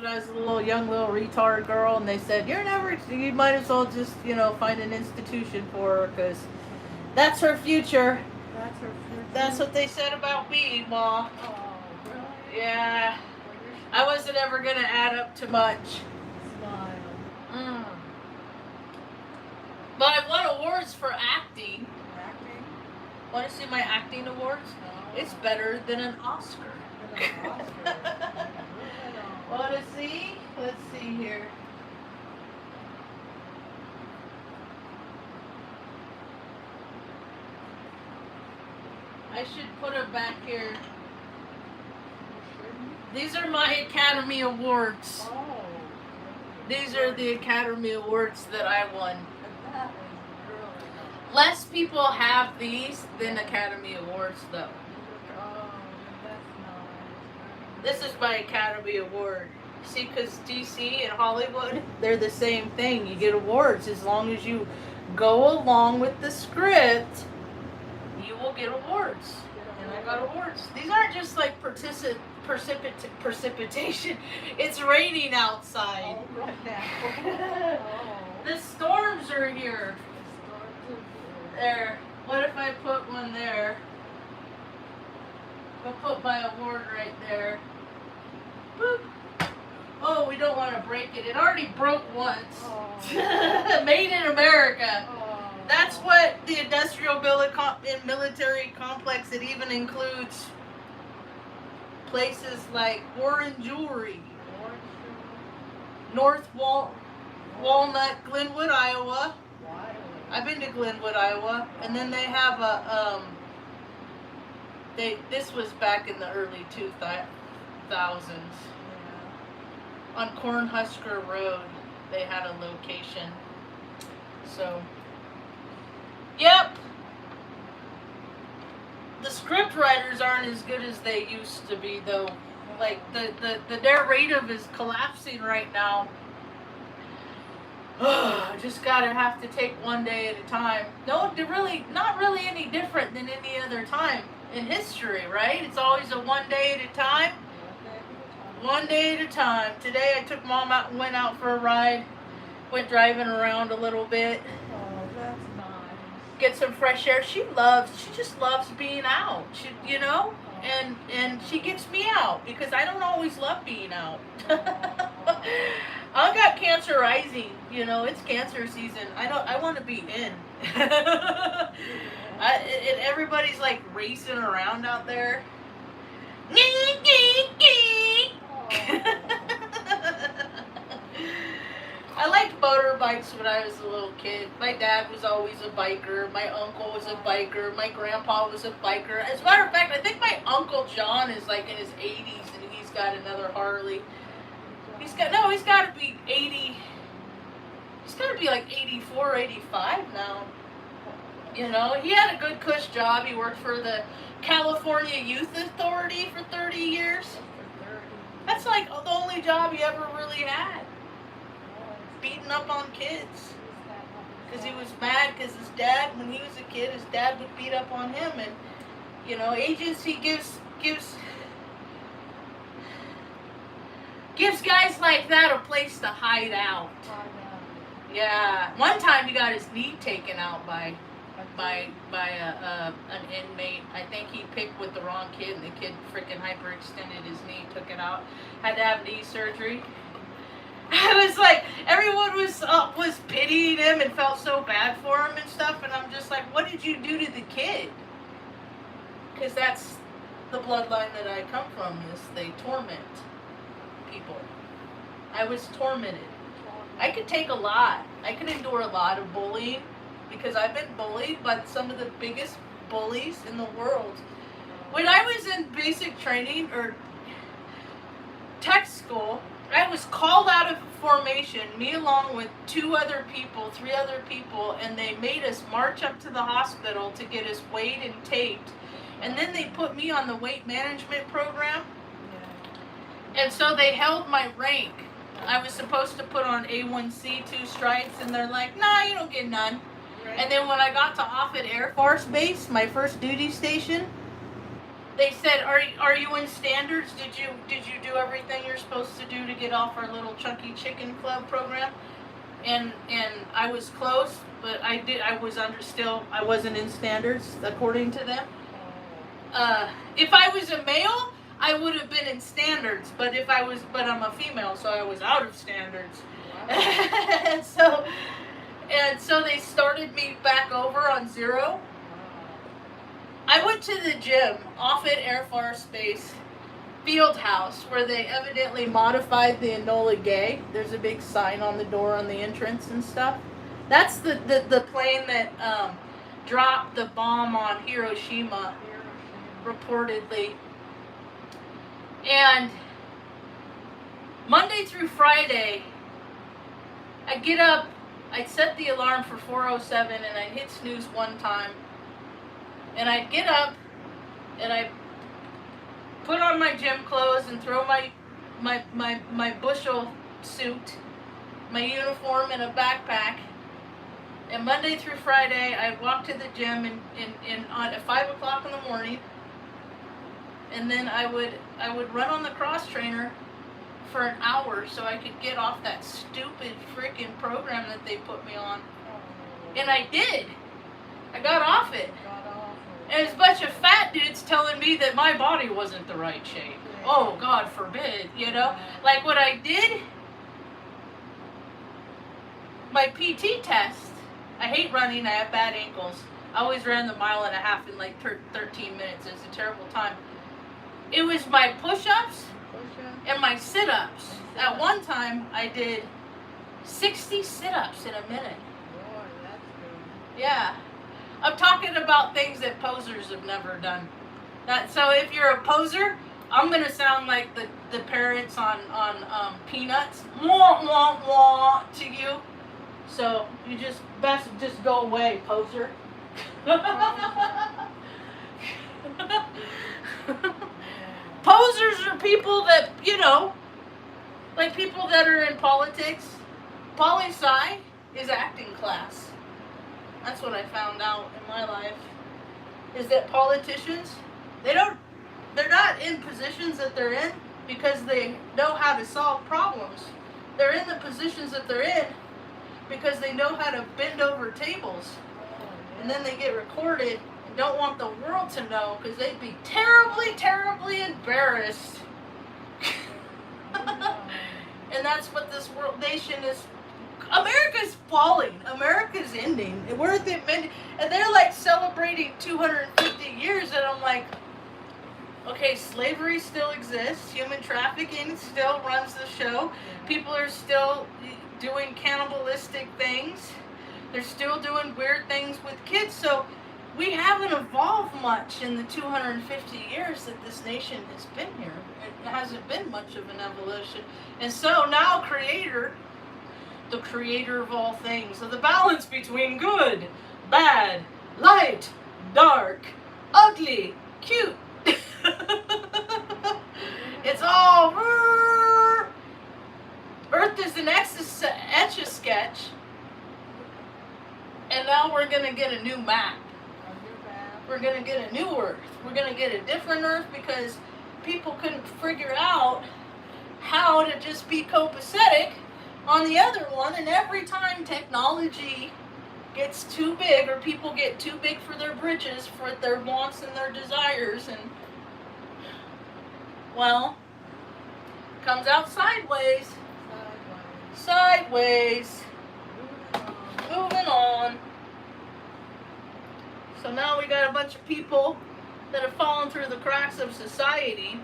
when I was a young little retard girl, and they said, you might as well just, find an institution for her, because that's her future. That's her future. That's what they said about me, Ma. Oh, really? Yeah. I wasn't ever going to add up to much. Smile. Mm. But I won awards for acting. Acting? Want to see my acting awards? No. It's better than an Oscar. Want to see? Let's see here. I should put it back here. These are my Academy Awards. Oh. These are the Academy Awards that I won. That is really nice. Less people have these than Academy Awards, though. Oh, that's nice. This is my Academy Award. See, because DC and Hollywood, they're the same thing. You get awards as long as you go along with the script. You will get awards. And I got awards. These aren't just like precipitation. It's raining outside. Oh, right now. Oh. The storms are here. There. What if I put one there? I'll put my award right there. Boop. Oh, we don't want to break it. It already broke once. Oh. Made in America. Oh. That's what the industrial military complex, it even includes places like Warren Jewelry, North Walnut, Glenwood, Iowa. I've been to Glenwood, Iowa, and then they have a this was back in the early 2000s. On Cornhusker Road, they had a location. So, yep. The script writers aren't as good as they used to be, though. Like, the narrative is collapsing right now. Just gotta have to take one day at a time. No, not really any different than any other time in history, right? It's always a one day at a time. One day at a time. Today I took Mom out and went out for a ride. Went driving around a little bit. Oh, that's nice. Get some fresh air. She just loves being out. And she gets me out because I don't always love being out. I got cancer rising. It's cancer season. I want to be in. Everybody's like racing around out there. I liked motorbikes when I was a little kid. My dad was always a biker. My uncle was a biker. My grandpa was a biker. As a matter of fact, I think my Uncle John is like in his 80s and he's got another Harley. He's got to be 80. He's got to be like 84, 85 now. He had a good cush job. He worked for the California Youth Authority for 30 years. That's like the only job he ever really had. Beating up on kids. Because he was mad because his dad, when he was a kid, his dad would beat up on him. And, agency gives guys like that a place to hide out. Yeah. One time he got his knee taken out by an inmate. I think he picked with the wrong kid, and the kid freaking hyperextended his knee, took it out, had to have knee surgery. I was like, everyone was pitying him and felt so bad for him and stuff, and I'm just like, what did you do to the kid? Because that's the bloodline that I come from, is they torment people. I was tormented. I could take a lot. I could endure a lot of bullying because I've been bullied by some of the biggest bullies in the world. When I was in basic training or tech school, I was called out of formation, me along with 3 other people, and they made us march up to the hospital to get us weighed and taped. And then they put me on the weight management program. And so they held my rank. I was supposed to put on A1C 2 stripes, and they're like, nah, you don't get none. Right. And then when I got to Offutt Air Force Base, my first duty station, they said, are you in standards? Did you do everything you're supposed to do to get off our little Chunky Chicken Club program? And I was close, but I wasn't in standards according to them. If I was a male, I would have been in standards, but I'm a female, so I was out of standards. Wow. and so they started me back over on 0. I went to the gym, Offutt Air Force Base Field House, where they evidently modified the Enola Gay. There's a big sign on the door on the entrance and stuff. That's the plane that dropped the bomb on Hiroshima, reportedly. And Monday through Friday, I'd get up, I'd set the alarm for 4:07, and I'd hit snooze one time. And I'd get up, and I'd put on my gym clothes and throw my bushel suit, my uniform, in a backpack. And Monday through Friday, I'd walk to the gym at 5 o'clock in the morning. And then I would run on the cross trainer for an hour so I could get off that stupid freaking program that they put me on. And I did. I got off it. And it's a bunch of fat dudes telling me that my body wasn't the right shape. Oh, God forbid, you know? Like what I did, my PT test, I hate running, I have bad ankles. I always ran the 1.5 miles in like 13 minutes. It's a terrible time. It was my push-ups and my sit-ups. At one time, I did 60 sit-ups in a minute. Boy, that's good. Yeah. I'm talking about things that posers have never done. So if you're a poser, I'm going to sound like the parents on Peanuts. Wah, wah, wah to you. So you best go away, poser. Posers are people that, like people that are in politics. Poli-sci is acting class. That's what I found out in my life. Is that politicians, they're not in positions that they're in because they know how to solve problems. They're in the positions that they're in because they know how to bend over tables. And then they get recorded and don't want the world to know because they'd be terribly, terribly embarrassed. And that's what this world nation is. America's falling. America's ending. We're at the end, and they're like celebrating 250 years, and I'm like, okay, slavery still exists. Human trafficking still runs the show. People are still doing cannibalistic things. They're still doing weird things with kids. So we haven't evolved much in the 250 years that this nation has been here. It hasn't been much of an evolution. And so now the creator of all things, so the balance between good, bad, light, dark, ugly, cute. It's all Earth is an etch-a-sketch, and now we're gonna get a new map. We're gonna get a new Earth. We're gonna get a different Earth because people couldn't figure out how to just be copacetic on the other one, and every time technology gets too big or people get too big for their britches, for their wants and their desires, and well, comes out sideways. Sideways. Moving on. So now we got a bunch of people that have fallen through the cracks of society.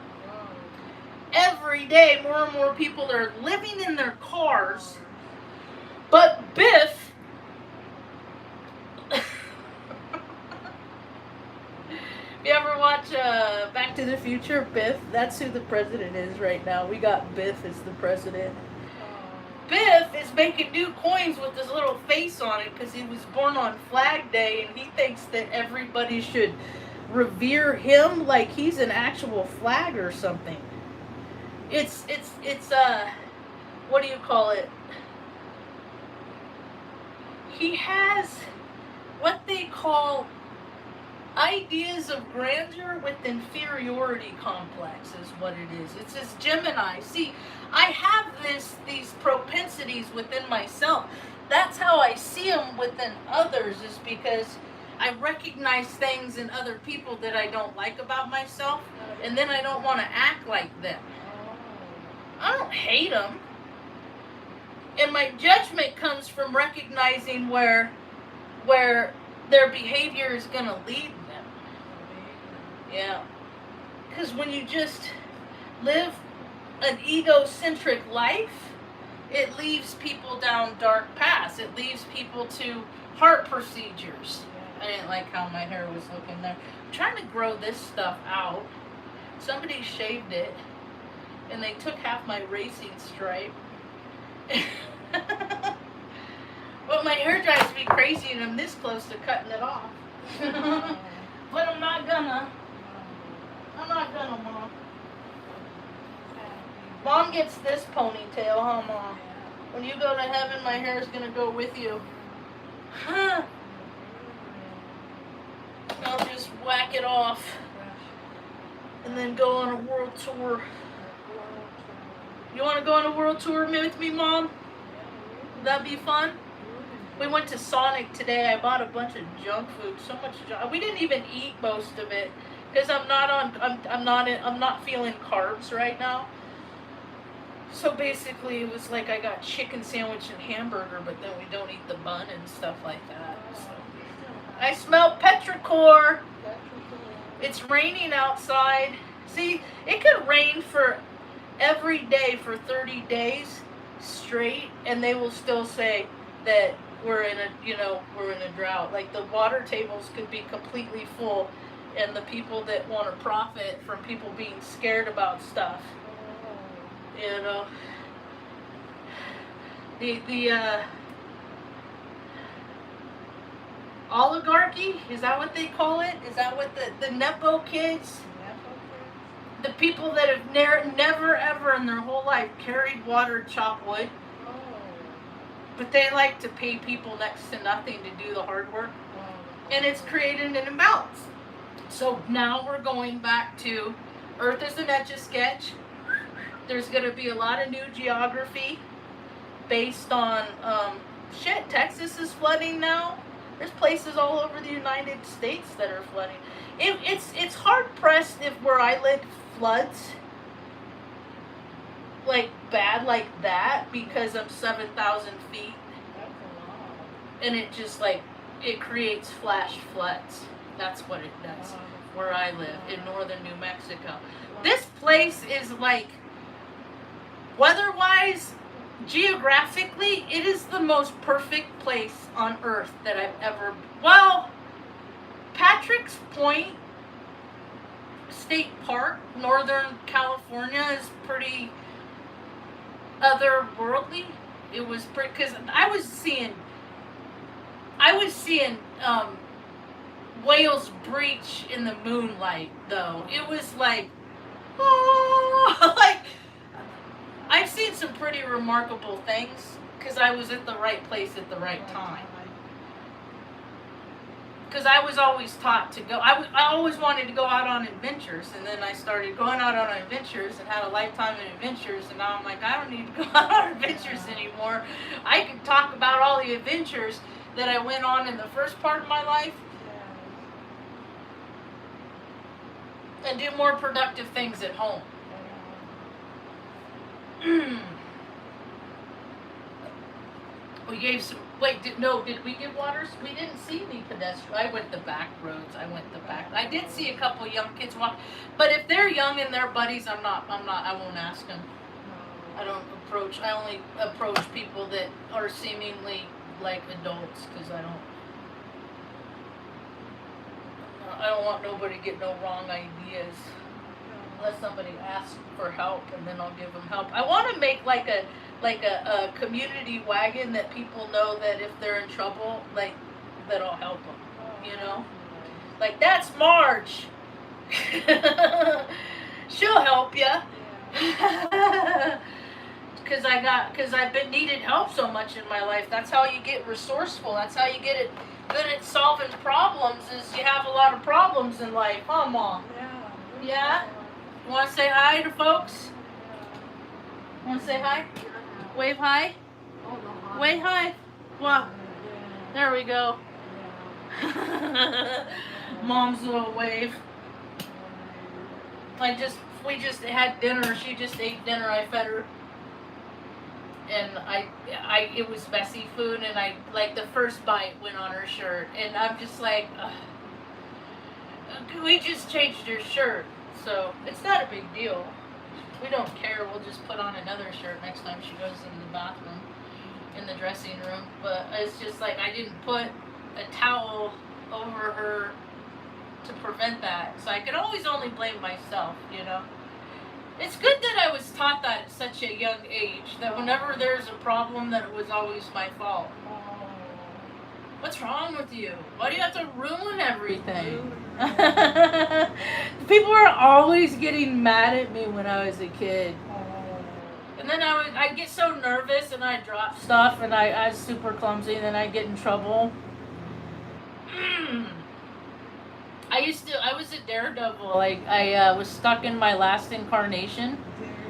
Every day, more and more people are living in their cars. But Biff, you ever watch Back to the Future? Biff, that's who the president is right now. We got Biff as the president. Biff is making new coins with his little face on it because he was born on Flag Day, and he thinks that everybody should revere him like he's an actual flag or something. It's what do you call it? He has what they call ideas of grandeur with inferiority complex is what it is. It's this Gemini. See, I have these propensities within myself. That's how I see them within others, is because I recognize things in other people that I don't like about myself, and then I don't want to act like them. I don't hate them. And my judgment comes from recognizing where their behavior is going to lead them. Yeah. Because when you just live an egocentric life, it leaves people down dark paths. It leaves people to heart procedures. I didn't like how my hair was looking there. I'm trying to grow this stuff out. Somebody shaved it, and they took half my racing stripe. But my hair drives me crazy, and I'm this close to cutting it off. But I'm not gonna. Mom. Mom gets this ponytail, huh, Mom? When you go to heaven, my hair is gonna go with you. Huh. I'll just whack it off and then go on a world tour. You want to go on a world tour with me, Mom? Would that be fun? We went to Sonic today. I bought a bunch of junk food. So much junk. We didn't even eat most of it because I'm not feeling carbs right now. So basically, it was like I got chicken sandwich and hamburger, but then we don't eat the bun and stuff like that. So. I smell petrichor. It's raining outside. See, it could rain for every day for 30 days straight, and they will still say that we're in a drought. Like the water tables could be completely full, and the people that want to profit from people being scared about stuff. You know, the oligarchy, is that what they call it? Is that what the Nepo kids? The people that have never ever in their whole life carried water, chopped wood, but they like to pay people next to nothing to do the hard work, and it's created an imbalance. So now we're going back to Earth is an Etch-a-Sketch. There's going to be a lot of new geography based on Texas is flooding now. There's places all over the United States that are flooding. It's hard pressed if where I live floods like bad like that, because I'm 7,000 feet, and it just like it creates flash floods. That's what it does where I live in northern New Mexico. This place is like, weather-wise, geographically, it is the most perfect place on earth that I've ever... Well, Patrick's Point State Park, Northern California, is pretty otherworldly. It was pretty... Because I was seeing whales breach in the moonlight, though. It was like... Oh, like... I've seen some pretty remarkable things because I was at the right place at the right time. Because I was always taught to go. I always wanted to go out on adventures, and then I started going out on adventures and had a lifetime of adventures, and now I'm like, I don't need to go out on adventures anymore. I could talk about all the adventures that I went on in the first part of my life and do more productive things at home. We gave some. Wait, did we give waters? We didn't see any pedestrians. I went the back roads. I did see a couple young kids walk, but if they're young and they're buddies, I won't ask them. I only approach people that are seemingly like adults, because I don't want nobody to get no wrong ideas. Unless somebody asks for help, and then I'll give them help. I want to make like a community wagon that people know that if they're in trouble, like, that I'll help them. You know, like, that's Marge. She'll help you. because I've been needed help so much in my life. That's how you get resourceful. That's how you get it good at solving problems. Is you have a lot of problems in life, huh, Mom? Yeah. Yeah? You want to say hi to folks? Want to say hi? Wave hi. Wave hi. Well, there we go. Mom's little wave. We just had dinner. She just ate dinner. I fed her, and it was messy food, and like the first bite went on her shirt, and I'm just like, we just changed her shirt, so it's not a big deal. We don't care. We'll just put on another shirt next time she goes in the bathroom, in the dressing room. But it's just like I didn't put a towel over her to prevent that, so I could always only blame myself, you know. It's good that I was taught that at such a young age, that whenever there's a problem, that it was always my fault. What's wrong with you? Why do you have to ruin everything? People were always getting mad at me when I was a kid. And then I'd get so nervous and I'd drop stuff, and I was super clumsy, and then I'd get in trouble. I was a daredevil. I was stuck in my last incarnation.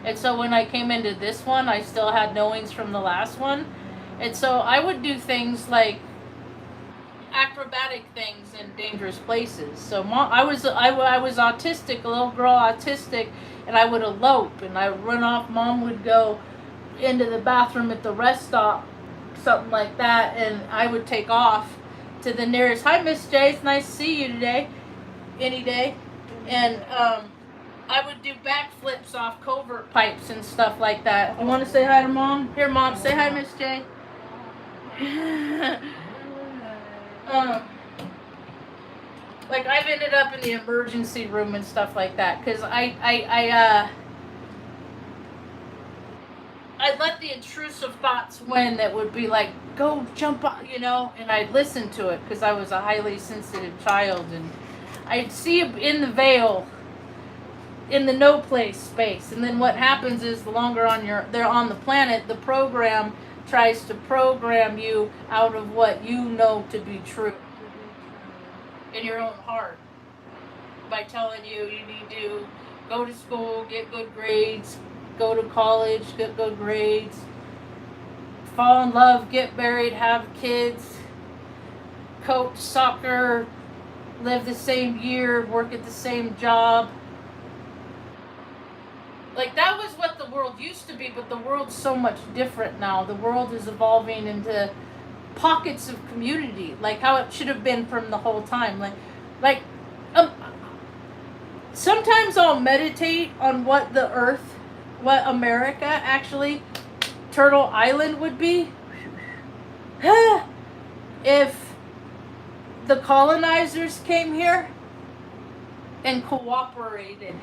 And so when I came into this one, I still had knowings from the last one. And so I would do things like acrobatic things in dangerous places. So I was autistic, a little girl autistic, and I would elope and I would run off. Mom would go into the bathroom at the rest stop, something like that, and I would take off to the nearest. Hi, Miss J. It's nice to see you today. Any day. And I would do backflips off covert pipes and stuff like that. I want to say hi to Mom. Here, Mom, say hi, Miss J. Like I've ended up in the emergency room and stuff like that because I let the intrusive thoughts win that would be like, go jump up, you know, and I'd listen to it because I was a highly sensitive child, and I'd see in the veil, in the no place space, and then what happens is the longer they're on the planet, the program tries to program you out of what you know to be true in your own heart by telling you need to go to school, get good grades, go to college, get good grades, fall in love, get married, have kids, coach soccer, live the same year, work at the same job. Like that was what the world used to be, but the world's so much different now. The world is evolving into pockets of community, like how it should have been from the whole time. Sometimes I'll meditate on what what America actually, Turtle Island would be, if the colonizers came here and cooperated.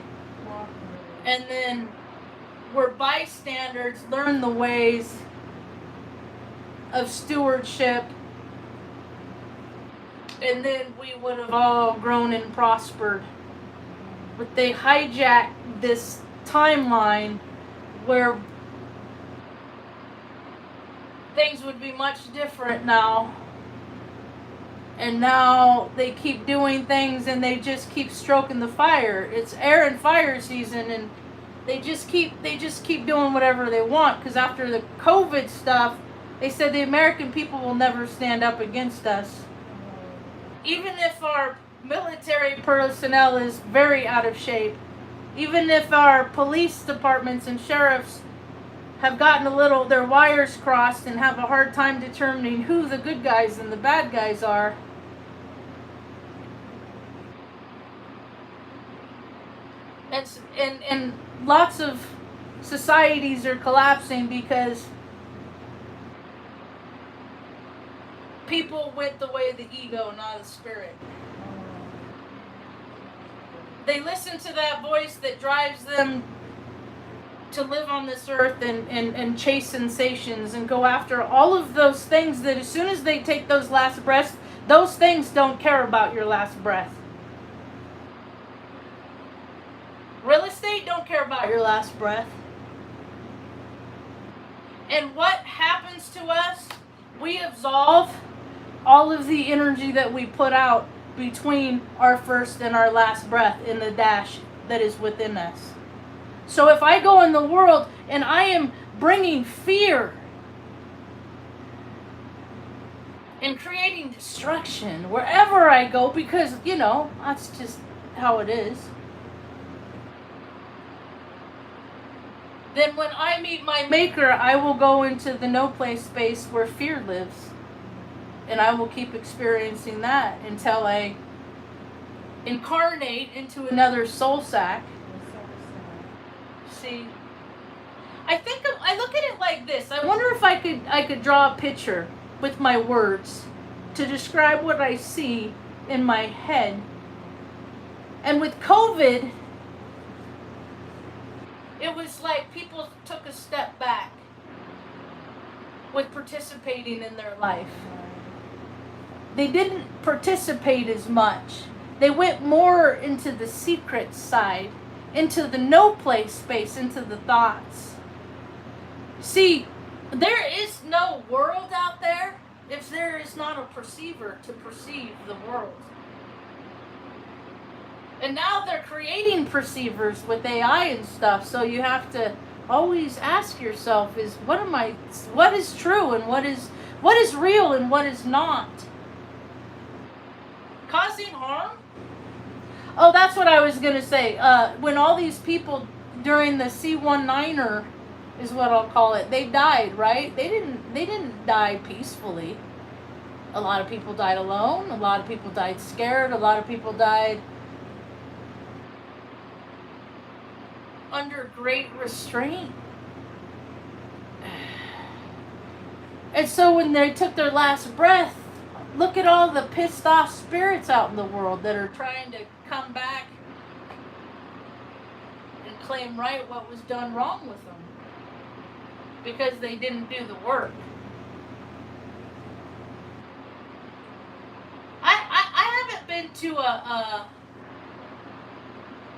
And then were bystanders, learned the ways of stewardship, and then we would have all grown and prospered. But they hijacked this timeline where things would be much different now. And now they keep doing things and they just keep stroking the fire. It's air and fire season, and they just keep doing whatever they want, because after the COVID stuff, they said the American people will never stand up against us. Even if our military personnel is very out of shape, even if our police departments and sheriffs have gotten their wires crossed and have a hard time determining who the good guys and the bad guys are, and lots of societies are collapsing because people went the way of the ego, not the spirit. They listen to that voice that drives them to live on this earth and chase sensations and go after all of those things that as soon as they take those last breaths, those things don't care about your last breath. Real estate don't care about your last breath. And what happens to us? We absolve all of the energy that we put out between our first and our last breath in the dash that is within us. So if I go in the world and I am bringing fear and creating destruction wherever I go, because, that's just how it is, then when I meet my maker, I will go into the no place space where fear lives. And I will keep experiencing that until I incarnate into another soul sack. See, I look at it like this. I wonder if I could draw a picture with my words to describe what I see in my head. And with COVID, it was like people took a step back with participating in their life. They didn't participate as much. They went more into the secret side, into the no place space, into the thoughts. See, there is no world out there if there is not a perceiver to perceive the world. And now they're creating perceivers with AI and stuff, so you have to always ask yourself what is true and what is real and what is not. Causing harm? Oh, that's what I was going to say. When all these people during the C19er is what I'll call it, they died, right? They didn't die peacefully. A lot of people died alone. A lot of people died scared. A lot of people died under great restraint. And so when they took their last breath, look at all the pissed off spirits out in the world that are trying to come back and claim right what was done wrong with them because they didn't do the work. I haven't been to a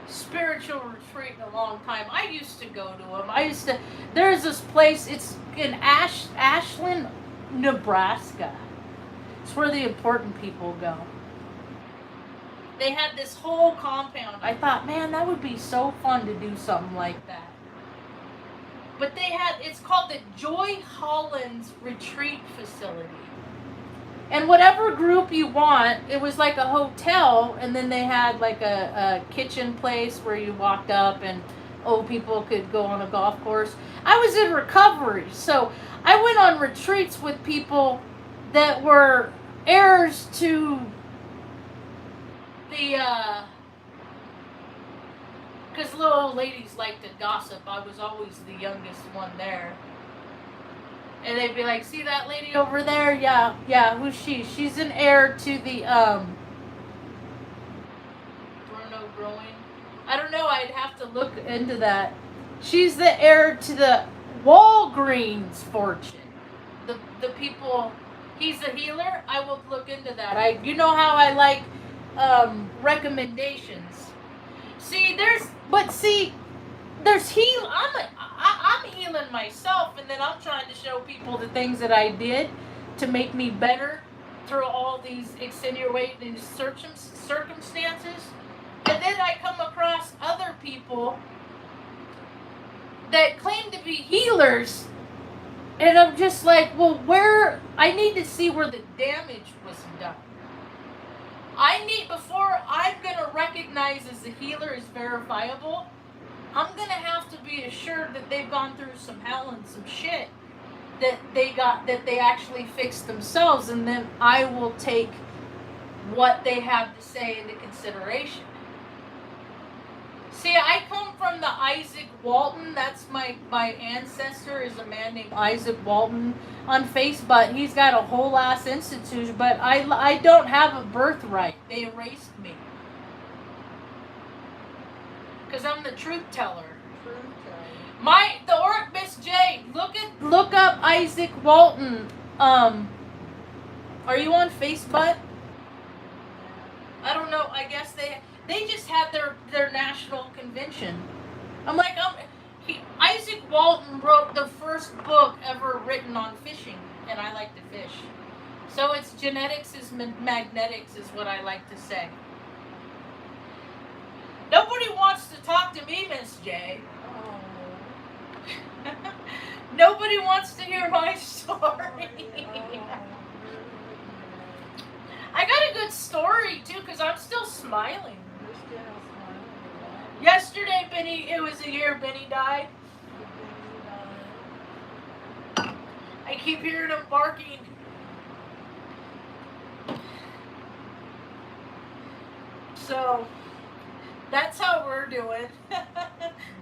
spiritual retreat in a long time. I used to go to them. There's this place, it's in Ashland, Nebraska. It's where the important people go. They had this whole compound. I thought, man, that would be so fun to do something like that. But it's called the Joy Hollins Retreat Facility. And whatever group you want, it was like a hotel, and then they had like a kitchen place where you walked up and old people could go on a golf course. I was in recovery, so I went on retreats with people that were heirs to the, because little old ladies like to gossip. I was always the youngest one there. And they'd be like, see that lady over there? Yeah, who's she? She's an heir to the, Bruno growing. I don't know, I'd have to look into that. She's the heir to the Walgreens fortune. The people, he's a healer. I will look into that. You know how I like recommendations. I'm healing myself, and then I'm trying to show people the things that I did to make me better through all these extenuating circumstances. And then I come across other people that claim to be healers, and I'm just like, well, I need to see where the damage was done. Before I'm going to recognize as a healer is verifiable, I'm going to have to be assured that they've gone through some hell and some shit that they actually fixed themselves, and then I will take what they have to say into consideration. See, I come from the Isaac Walton. That's my ancestor is a man named Isaac Walton on Facebook. He's got a whole ass institute, but I don't have a birthright. They erased me. Because I'm the truth teller. Miss J, look up Isaac Walton. Are you on Facebook? I don't know. I guess they just had their national convention. I'm like, Isaac Walton wrote the first book ever written on fishing, and I like to fish. So it's genetics is magnetics is what I like to say. Nobody wants to talk to me, Miss J. Oh. Nobody wants to hear my story. I got a good story too, because I'm still smiling. You're still smiling. Yesterday, Benny, it was the year Benny died. I keep hearing him barking. So, that's how we're doing.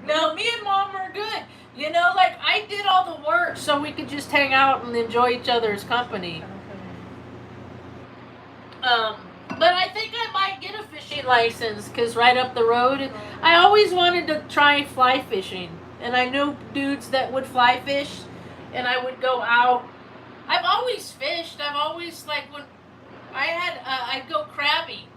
No, me and Mom are good. You know, like, I did all the work so we could just hang out and enjoy each other's company. But I think I might get a fishing license, because right up the road, I always wanted to try fly fishing. And I knew dudes that would fly fish, and I would go out. I've always fished. I've always, like, when I had, I'd go crabbing.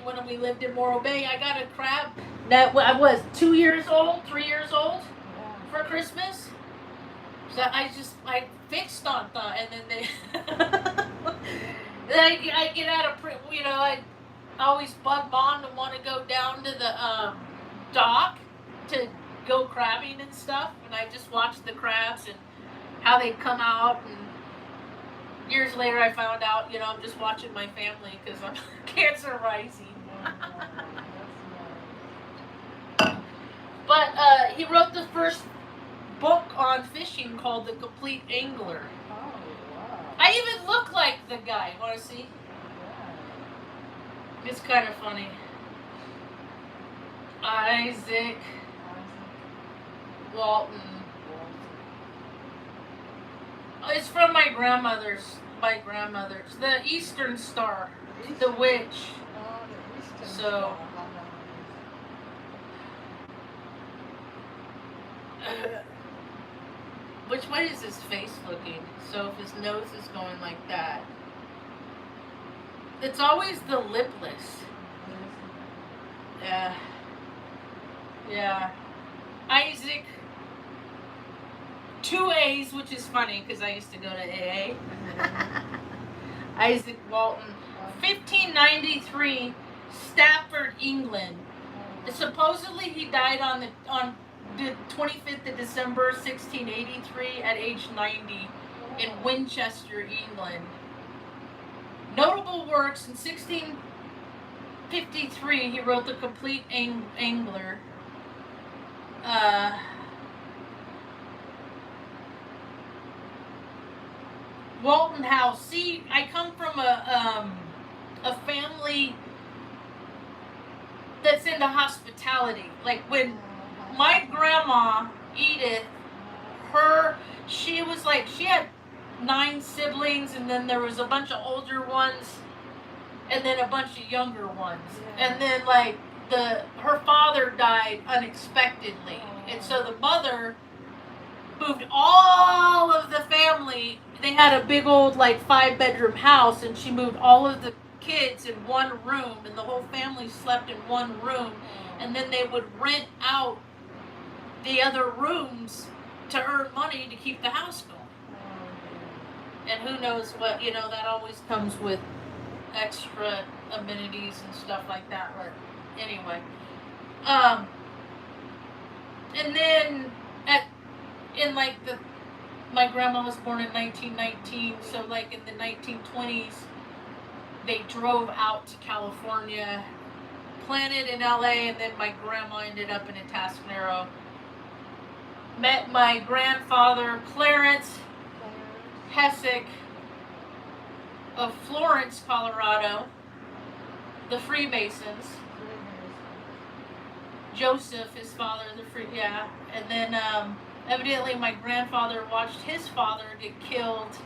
When we lived in Morro Bay. I got a crab that I was 2 years old, 3 years old for Christmas. So I fixed on that, and then then I get out of, I always bug Mom and want to go down to the dock to go crabbing and stuff, and I just watch the crabs and how they come out, and years later I found out, I'm just watching my family because I'm cancer rising. But he wrote the first book on fishing called The Complete Angler. Oh, wow. I even look like the guy. Want to see? Yeah. It's kind of funny. Isaac Walton. It's from my grandmother's. The Eastern Star. The witch. Oh, the Eastern So. Star. Which way is his face looking? So if his nose is going like that. It's always the lipless. Yeah. Yeah. Isaac. 2 A's, which is funny because I used to go to AA. Isaac Walton. 1593, Stafford, England. Supposedly he died on the 25th of December, 1683, at age 90 in Winchester, England. Notable works: in 1653, he wrote The Complete Angler. Walton House. See, I come from a family that's into hospitality. Like when my grandma, Edith, she had 9 siblings, and then there was a bunch of older ones, and then a bunch of younger ones. Yeah. And then her father died unexpectedly. And so the mother moved all of the family. They had a big old 5-bedroom house, and she moved all of the kids in one room, and the whole family slept in one room, and then they would rent out the other rooms to earn money to keep the house going. And who knows what, that always comes with extra amenities and stuff like that. But anyway, and then my grandma was born in 1919, so in the 1920s, they drove out to California, planted in LA, and then my grandma ended up in Atascadero. Met my grandfather, Clarence Hessick of Florence, Colorado, the Freemasons. Joseph, his father, and then evidently my grandfather watched his father get killed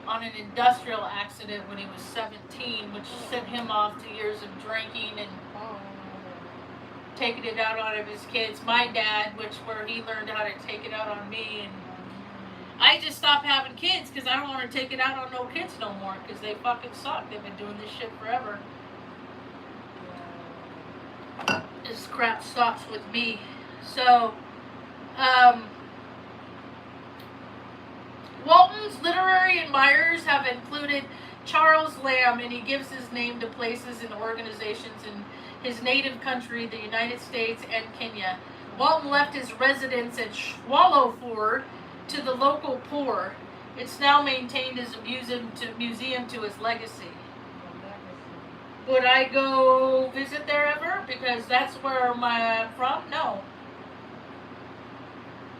on an industrial accident when he was 17, which sent him off to years of drinking and taking it out on his kids. My dad, where he learned how to take it out on me, and I just stopped having kids because I don't want to take it out on no kids no more because they fucking suck. They've been doing this shit forever. this crap stops with me. So, um, Walton's literary admirers have included Charles Lamb, and he gives his name to places and organizations in his native country, the United States, and Kenya. Walton left his residence at Swallowford to the local poor. It's now maintained as a museum to his legacy. Would I go visit there ever? Because that's where I'm from? No.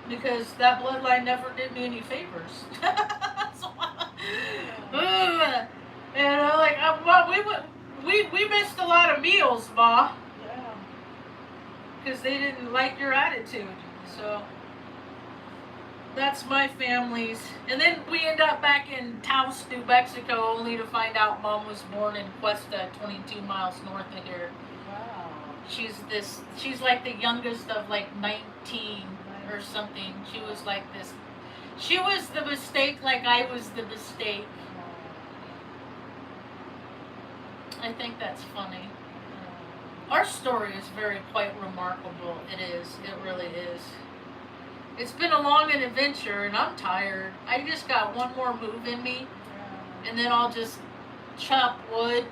Because that bloodline never did me any favors. So, you know, like we missed a lot of meals, Ma. Yeah. Because they didn't like your attitude. So that's my family's. And then we end up back in Taos, New Mexico, only to find out Mom was born in Cuesta, 22 miles north of here. Wow. She's like the youngest of like 19 or something. She was like this. She was the mistake like I was the mistake. I think that's funny. Our story is quite remarkable. It is. It really is. It's been a long adventure, and I'm tired. I just got one more move in me, and then I'll just chop wood,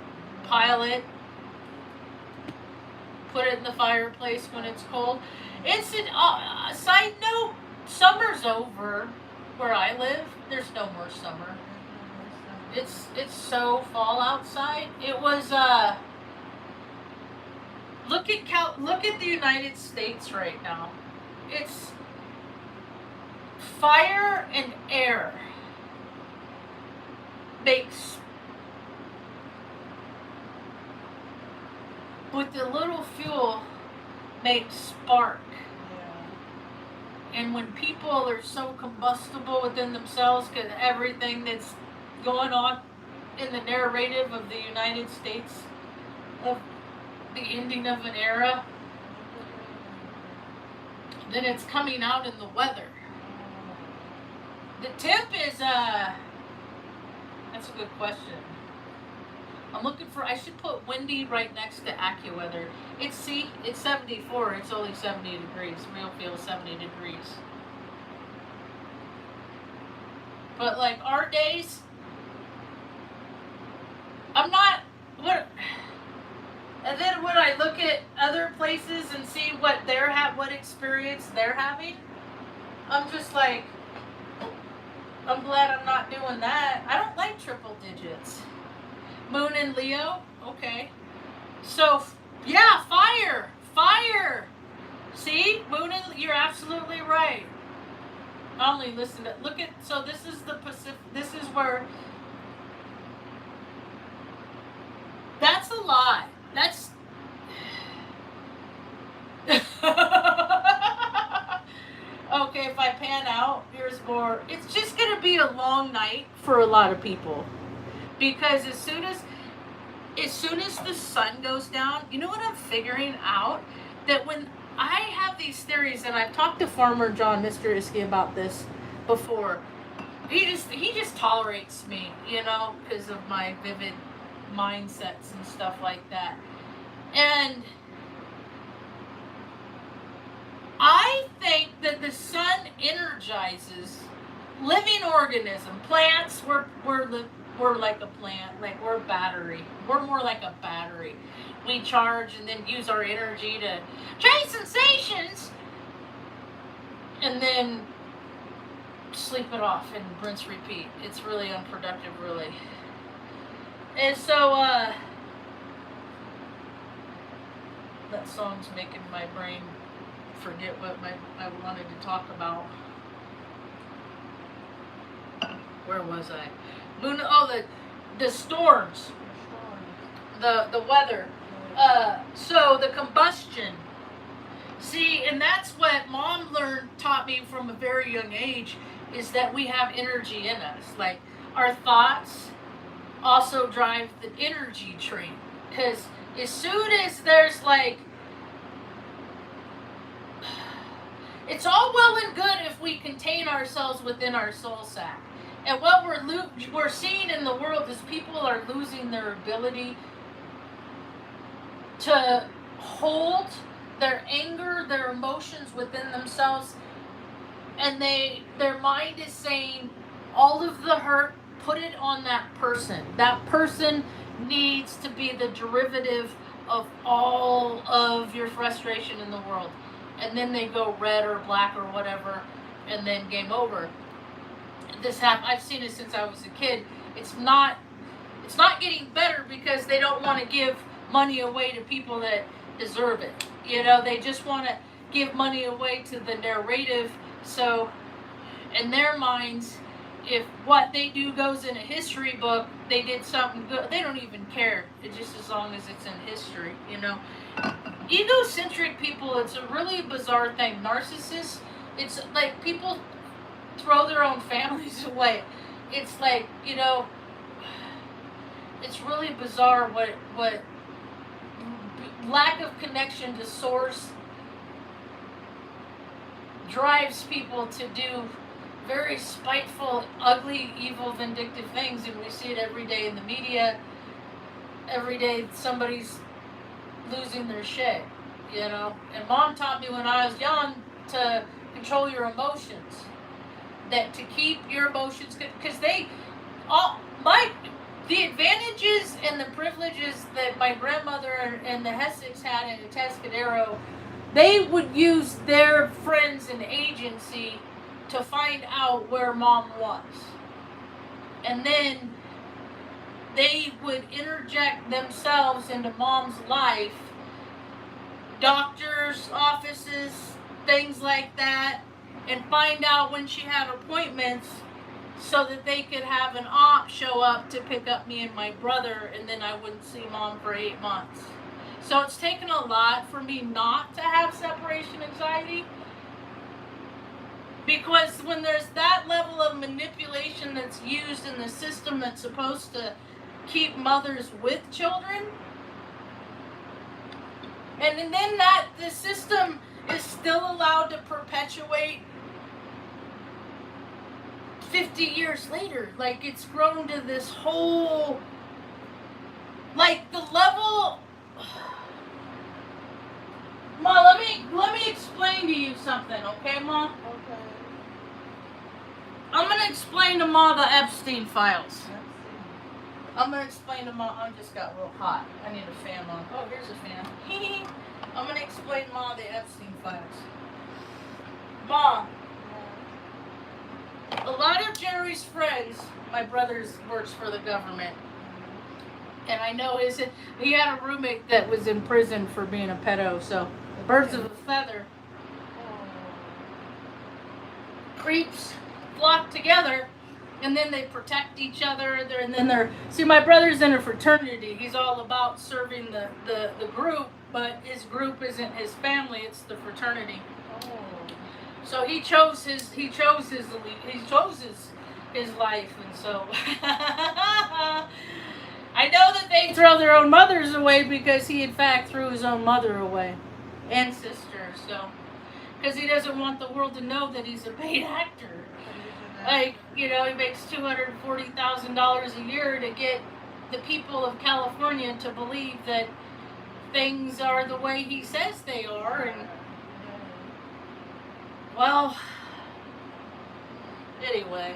pile it, put it in the fireplace when it's cold. It's an side note. Summer's over where I live. There's no more summer. It's so fall outside. It was look at the United States right now. It's fire and air makes with the little fuel makes spark. And when people are so combustible within themselves because everything that's going on in the narrative of the United States, of the ending of an era, then it's coming out in the weather. The temp is, that's a good question. I'm looking for, I should put windy right next to AccuWeather. It's 74, it's only 70 degrees. Real feel 70 degrees. But like our days, I'm not, and then when I look at other places and see what what experience they're having, I'm just like, I'm glad I'm not doing that. I don't like triple digits. Moon and Leo, okay. So, yeah, fire. See, Moon and you're absolutely right. I only listen to, so this is the Pacific, this is where, that's a lot. That's, okay, if I pan out, here's more. It's just going to be a long night for a lot of people. Because as soon as the sun goes down, you know what I'm figuring out? That when I have these theories, and I've talked to Farmer John Mr. Iskey about this before, he just tolerates me, you know, because of my vivid mindsets and stuff like that. And I think that the sun energizes living organism. Plants, we're like a plant, like we're a battery. We're more like a battery. We charge and then use our energy to chase sensations and then sleep it off and rinse repeat. It's really unproductive, really. And so, that song's making my brain forget what I wanted to talk about. Where was I? The storms, the weather. So the combustion. See, and that's what Mom taught me from a very young age, is that we have energy in us. Like our thoughts also drive the energy train. Because as soon as there's like, it's all well and good if we contain ourselves within our soul sack. And what we're seeing in the world is people are losing their ability to hold their anger, their emotions within themselves, and their mind is saying all of the hurt, put it on that person. That person needs to be the derivative of all of your frustration in the world. And then they go red or black or whatever, and then game over. I've seen it since I was a kid. It's not getting better because they don't want to give money away to people that deserve it. You know, they just want to give money away to the narrative. So in their minds, if what they do goes in a history book, they did something good. They don't even care. It's just as long as it's in history, you know. Egocentric people, it's a really bizarre thing. Narcissists, it's like people throw their own families away. It's like, you know, it's really bizarre what lack of connection to source drives people to do very spiteful, ugly, evil, vindictive things, and we see it every day in the media. Every day somebody's losing their shit, you know. And Mom taught me when I was young to control your emotions, that to keep your emotions, because the advantages and the privileges that my grandmother and the Hessicks had in the Atascadero, they would use their friends and agency to find out where Mom was. And then they would interject themselves into Mom's life, doctors' offices, things like that, and find out when she had appointments so that they could have an op show up to pick up me and my brother, and then I wouldn't see Mom for 8 months. So it's taken a lot for me not to have separation anxiety, because when there's that level of manipulation that's used in the system that's supposed to keep mothers with children, and then that the system is still allowed to perpetuate 50 years later. Like, it's grown to this whole, like, the level. Ma, let me explain to you something, okay, Ma? Okay. I'm gonna explain to Ma the Epstein files. Let's see. I'm gonna explain to Ma. I just got real hot. I need a fan on. Oh, here's a fan. I'm gonna explain to Ma the Epstein files. Ma, a lot of Jerry's friends, my brother's works for the government, and I know he had a roommate that was in prison for being a pedo, so birds of a feather. Creeps flock together, and then they protect each other, and then see, my brother's in a fraternity. He's all about serving the group, but his group isn't his family, it's the fraternity. So he chose his life, and so I know that they throw their own mothers away because he in fact threw his own mother away and sister. So because he doesn't want the world to know that he's a paid actor. Like, you know, he makes $240,000 a year to get the people of California to believe that things are the way he says they are, and well, anyway.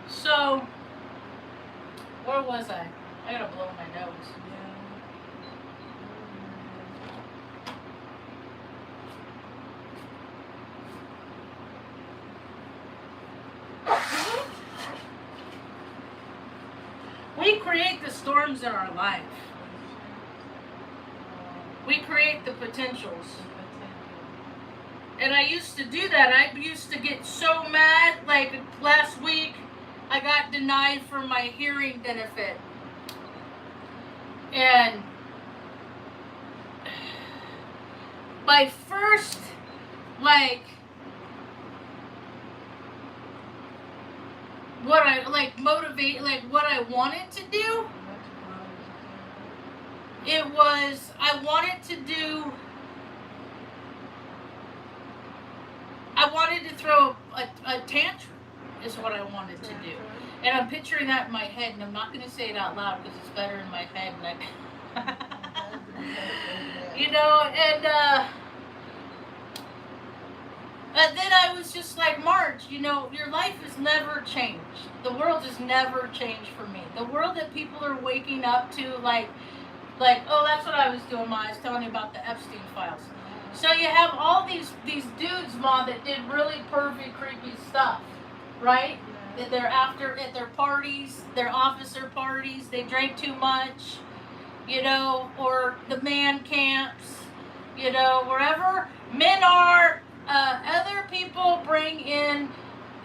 So, where was I? I gotta blow my nose. We create the storms in our life. We create the potentials. And I used to do that. I used to get so mad. Like last week, I got denied for my hearing benefit. And my first, what I wanted to do, I wanted to throw a tantrum, is what I wanted to do. And I'm picturing that in my head, and I'm not going to say it out loud because it's better in my head. You know, and then I was just like, Marge, you know, your life has never changed. The world has never changed for me. The world that people are waking up to, like, oh, that's what I was doing, Ma. I was telling you about the Epstein files. So you have all these dudes, Ma, that did really pervy, creepy stuff, right? That they're after at their parties, their officer parties, they drank too much, you know, or the man camps, you know, wherever men are, other people bring in,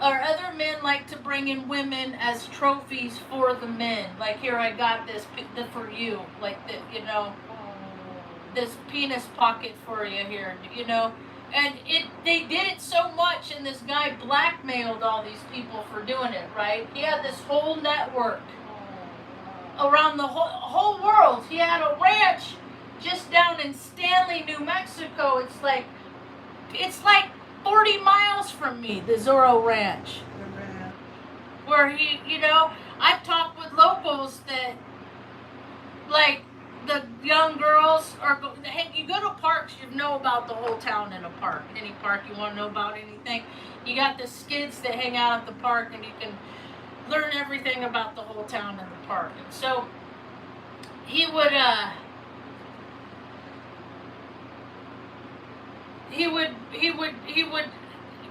or other men like to bring in women as trophies for the men. Like, here, I got this for you, like, the, you know, this penis pocket for you here, you know. And they did it so much, and this guy blackmailed all these people for doing it, right? He had this whole network around the whole world. He had a ranch just down in Stanley, New Mexico. It's like 40 miles from me, the Zorro Ranch. Where he, you know, I've talked with locals that, like, the young girls are, hey, you go to parks, you know about the whole town in a park. Any park you want to know about anything. You got the skids that hang out at the park, and you can learn everything about the whole town in the park. And so he would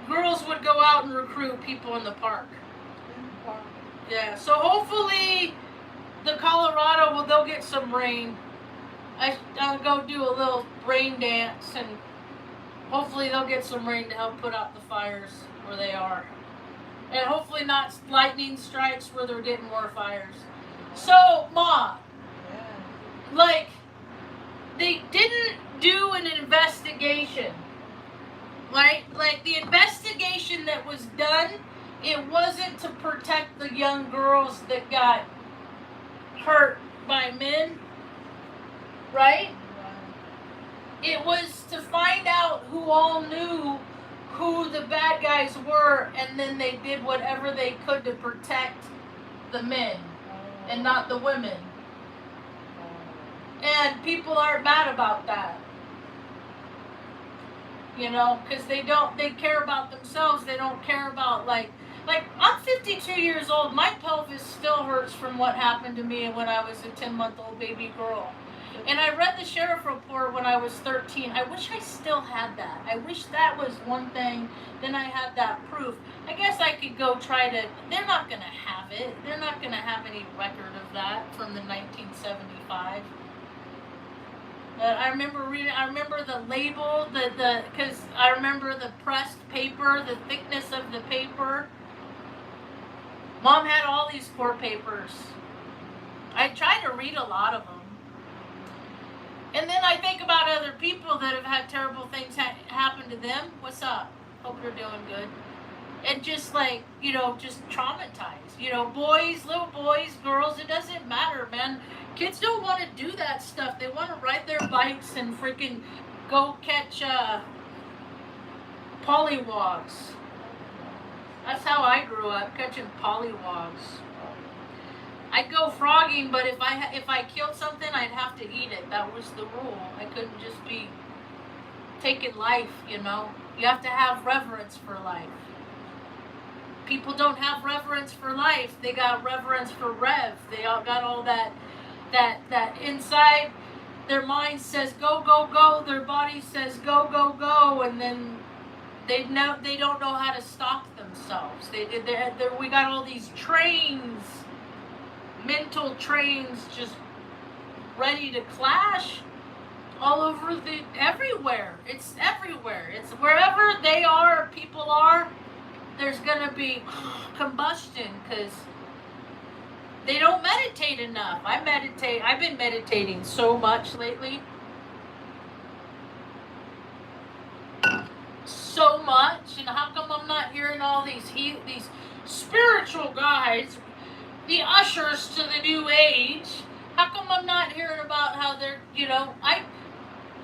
girls would go out and recruit people in the park. Yeah, so hopefully the Colorado, they'll get some rain. I'll go do a little rain dance, and hopefully they'll get some rain to help put out the fires where they are. And hopefully not lightning strikes where they're getting more fires. So, Ma, like, they didn't do an investigation. Right? Like, the investigation that was done, it wasn't to protect the young girls that got hurt by men. Right? It was to find out who all knew who the bad guys were, and then they did whatever they could to protect the men and not the women. And people aren't mad about that. You know, because they care about themselves. They don't care about, like, I'm 52 years old. My pelvis still hurts from what happened to me when I was a 10-month-old baby girl. And I read the sheriff report when I was 13. I wish I still had that. I wish that was one thing. Then I had that proof. I guess I could go try to, they're not going to have it. They're not going to have any record of that from the 1975. I remember reading, I remember the label, because I remember the pressed paper, the thickness of the paper. Mom had all these court papers. I tried to read a lot of them. And then I think about other people that have had terrible things happen to them. What's up? Hope you're doing good. And just, like, you know, just traumatized. You know, boys, little boys, girls, it doesn't matter, man. Kids don't want to do that stuff. They want to ride their bikes and freaking go catch pollywogs. That's how I grew up, catching pollywogs. I'd go frogging, but if I killed something, I'd have to eat it. That was the rule. I couldn't just be taking life, you know. You have to have reverence for life. People don't have reverence for life. They got reverence for Rev. They all got all that inside. Their mind says go, go, go. Their body says go, go, go, and then they don't know how to stop themselves. We got all these trains. Mental trains just ready to clash all over everywhere. It's everywhere. It's wherever they are, people are, there's going to be combustion because they don't meditate enough. I've been meditating so much lately. So much. And how come I'm not hearing all these spiritual guys, the ushers to the new age? How come I'm not hearing about how they're, you know, I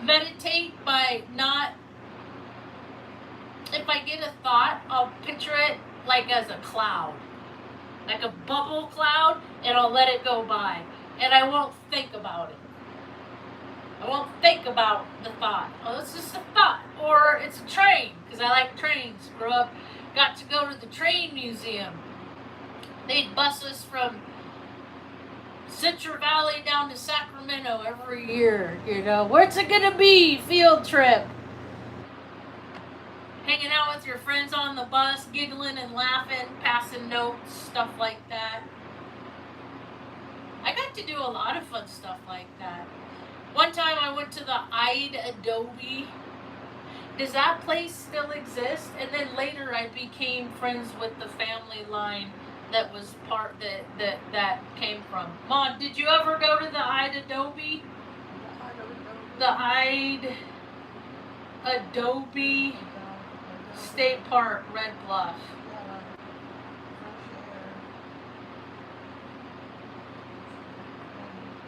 meditate by not, if I get a thought, I'll picture it like as a cloud, like a bubble cloud, and I'll let it go by, and I won't think about it. I won't think about the thought. Oh, it's just a thought. Or it's a train, because I like trains. Grew up, got to go to the train museum. They'd bus us from Central Valley down to Sacramento every year, you know. Where's it gonna be? Field trip. Hanging out with your friends on the bus, giggling and laughing, passing notes, stuff like that. I got to do a lot of fun stuff like that. One time I went to the it.Adobe. Does that place still exist? And then later I became friends with the family line that was part that came from. Mom, did you ever go to the it.Adobe? The it.Adobe State Park, Red Bluff.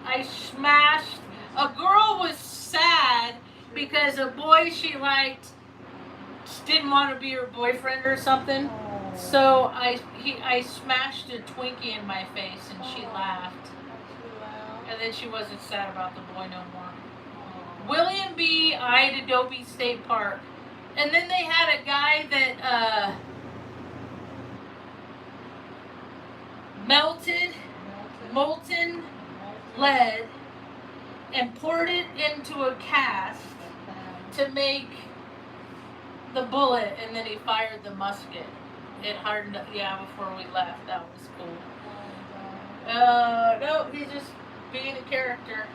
I smashed. A girl was sad because a boy she liked didn't want to be her boyfriend or something. So I smashed a Twinkie in my face and she laughed. And then she wasn't sad about the boy no more. William B. it.Adobe State Park. And then they had a guy that melted molten lead and poured it into a cast to make the bullet, and then he fired the musket. It hardened up, before we left. That was cool. No, he's just being a character.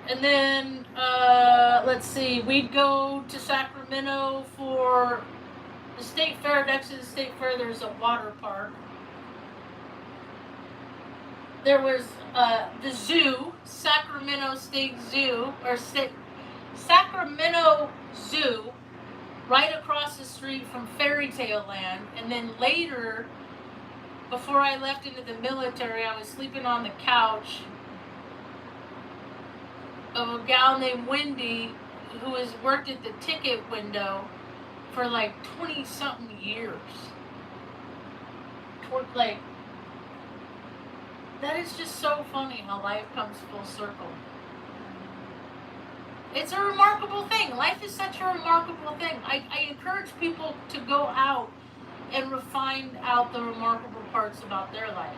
And then, let's see, we'd go to Sacramento for the state fair. Next to the state fair, there's a water park. There was the zoo, Sacramento State Zoo, or Sacramento Zoo, right across the street from Fairy Tale Land. And then later, before I left into the military, I was sleeping on the couch of a gal named Wendy who has worked at the ticket window for like 20-something years. Like, that is just so funny how life comes full circle. It's a remarkable thing. Life is such a remarkable thing. I encourage people to go out and find out the remarkable parts about their life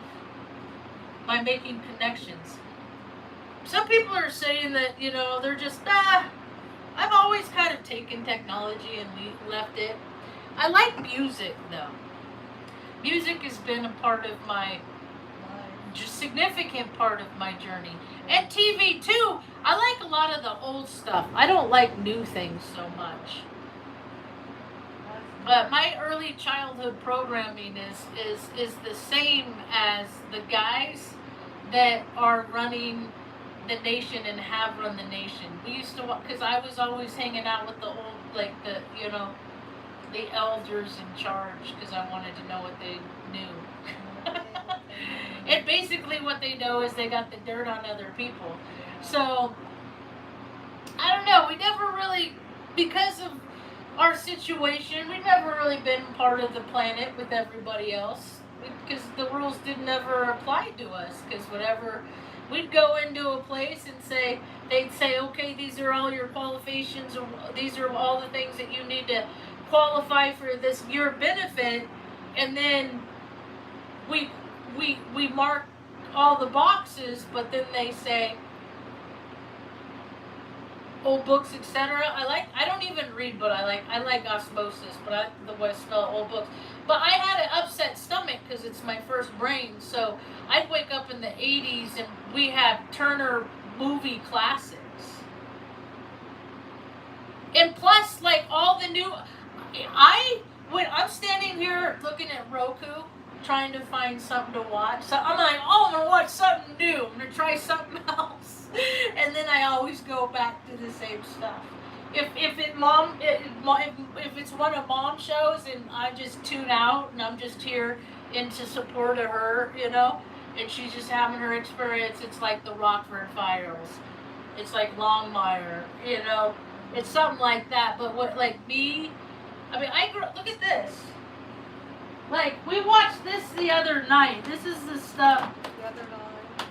by making connections. Some people are saying that, they're just, I've always kind of taken technology and left it. I like music, though. Music has been a part of my, significant part of my journey. And TV, too. I like a lot of the old stuff. I don't like new things so much. But my early childhood programming is the same as the guys that are running the nation and have run the nation. We used to, because I was always hanging out with the old, like the elders in charge, because I wanted to know what they knew. And basically what they know is they got the dirt on other people. So, I don't know, we never really, because of our situation, we've never really been part of the planet with everybody else, because the rules didn't ever apply to us, because whatever, we'd go into a place and they'd say, okay, these are all your qualifications, or these are all the things that you need to qualify for your benefit, and then we mark all the boxes, but then they say old books, etc. I don't even read, but I like osmosis, but the way I smell old books. But I had an upset stomach because it's my first brain, so I'd wake up in the 80s and we had Turner movie classics. And plus, like, all the new, when I'm standing here looking at Roku, trying to find something to watch. So I'm like, I'm going to watch something new. I'm going to try something else. And then I always go back to the same stuff. If it's one of Mom's shows and I just tune out and I'm just here into support of her, and she's just having her experience, it's like the Rockford Files. It's like Longmire, It's something like that. But I grew up, look at this. Like, we watched this the other night. This is the stuff. The other night.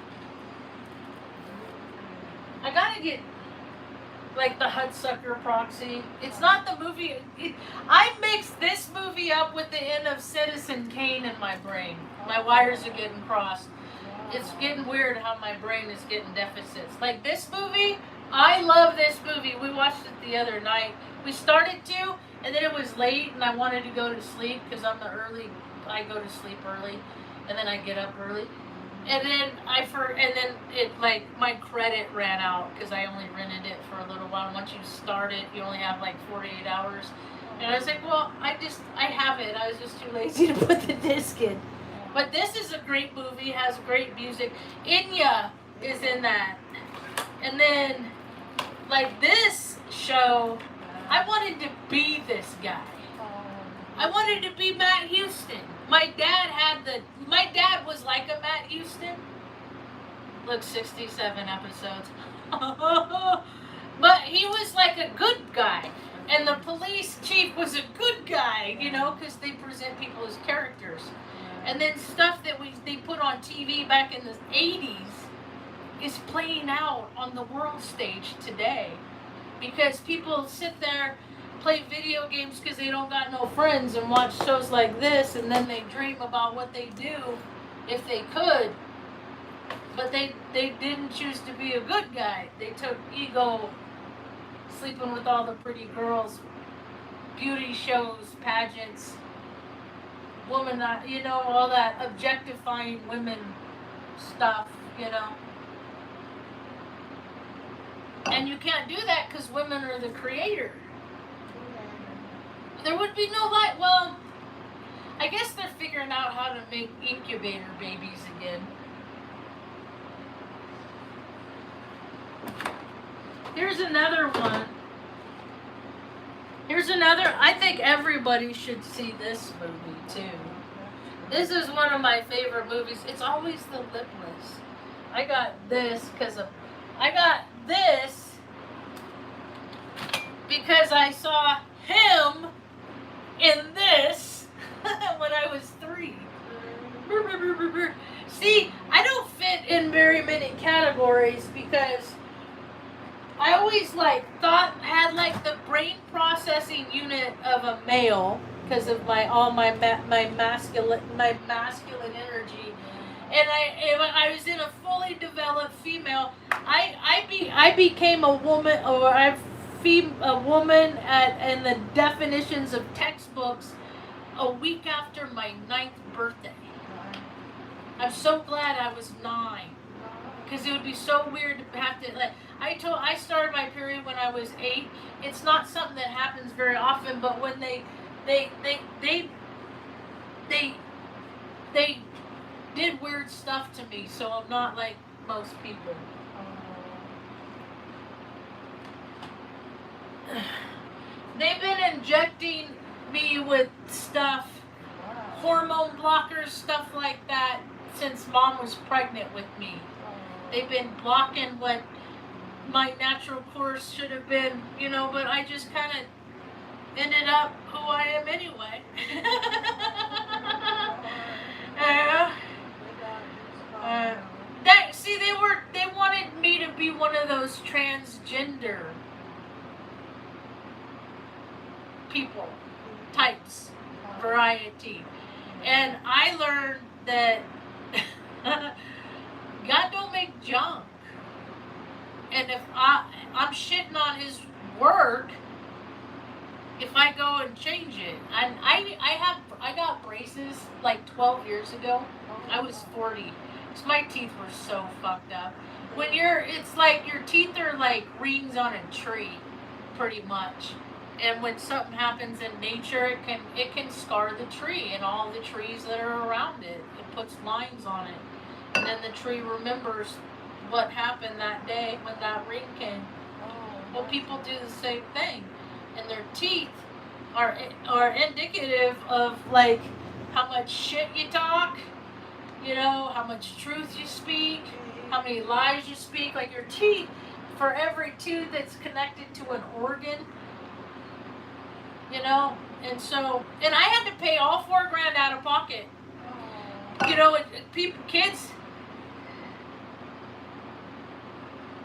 I gotta get like the Hudsucker Proxy. It's not the movie. I mixed this movie up with the end of Citizen Kane in my brain. My wires are getting crossed. It's getting weird how my brain is getting deficits. Like this movie, I love this movie. We watched it the other night. We started to, and then it was late, and I wanted to go to sleep because I go to sleep early, and then I get up early. And then it like my credit ran out because I only rented it for a little while. Once you start it, you only have like 48 hours. And I was like, well, I have it. I was just too lazy to put the disc in. But this is a great movie. It has great music. Inya is in that. And then, like this show, I wanted to be this guy. I wanted to be Matt Houston. My dad was like a Matt Houston. Look, 67 episodes. But he was like a good guy. And the police chief was a good guy, you know, because they present people as characters. And then stuff that they put on TV back in the 80s is playing out on the world stage today. Because people sit there, play video games because they don't got no friends and watch shows like this, and then they dream about what they do if they could. But they didn't choose to be a good guy. They took ego, sleeping with all the pretty girls, beauty shows, pageants, woman, you know, all that objectifying women stuff, you know. And you can't do that because women are the creator. There would be no light. Well, I guess they're figuring out how to make incubator babies again. Here's another one. I think everybody should see this movie too. This is one of my favorite movies. It's always the lipless. I got this because I saw him in this when I was 3. See, I don't fit in very many categories because I always had the brain processing unit of a male because of my masculine energy, and I was in a fully developed female. I became a woman, or a woman in the definitions of textbooks a week after my 9th birthday. I'm so glad I was 9. Because it would be so weird to have to, I started my period when I was 8. It's not something that happens very often, but when they did weird stuff to me, so I'm not like most people. They've been injecting me with stuff, hormone blockers, stuff like that, since Mom was pregnant with me. They've been blocking what my natural course should have been, you know, but I just kind of ended up who I am anyway. They wanted me to be one of those transgender people, types, variety. And I learned that God don't make junk. And if I'm shitting on his work, if I go and change it. And I got braces like 12 years ago. I was 40. So my teeth were so fucked up. It's like your teeth are like rings on a tree, pretty much. And when something happens in nature, it can scar the tree and all the trees that are around it. It puts lines on it. And then the tree remembers what happened that day when that ring came. Well, people do the same thing. And their teeth are indicative of like how much shit you talk, you know, how much truth you speak, how many lies you speak. Like your teeth, for every tooth that's connected to an organ, you know. And I had to pay all $4,000 out of pocket. You know, kids,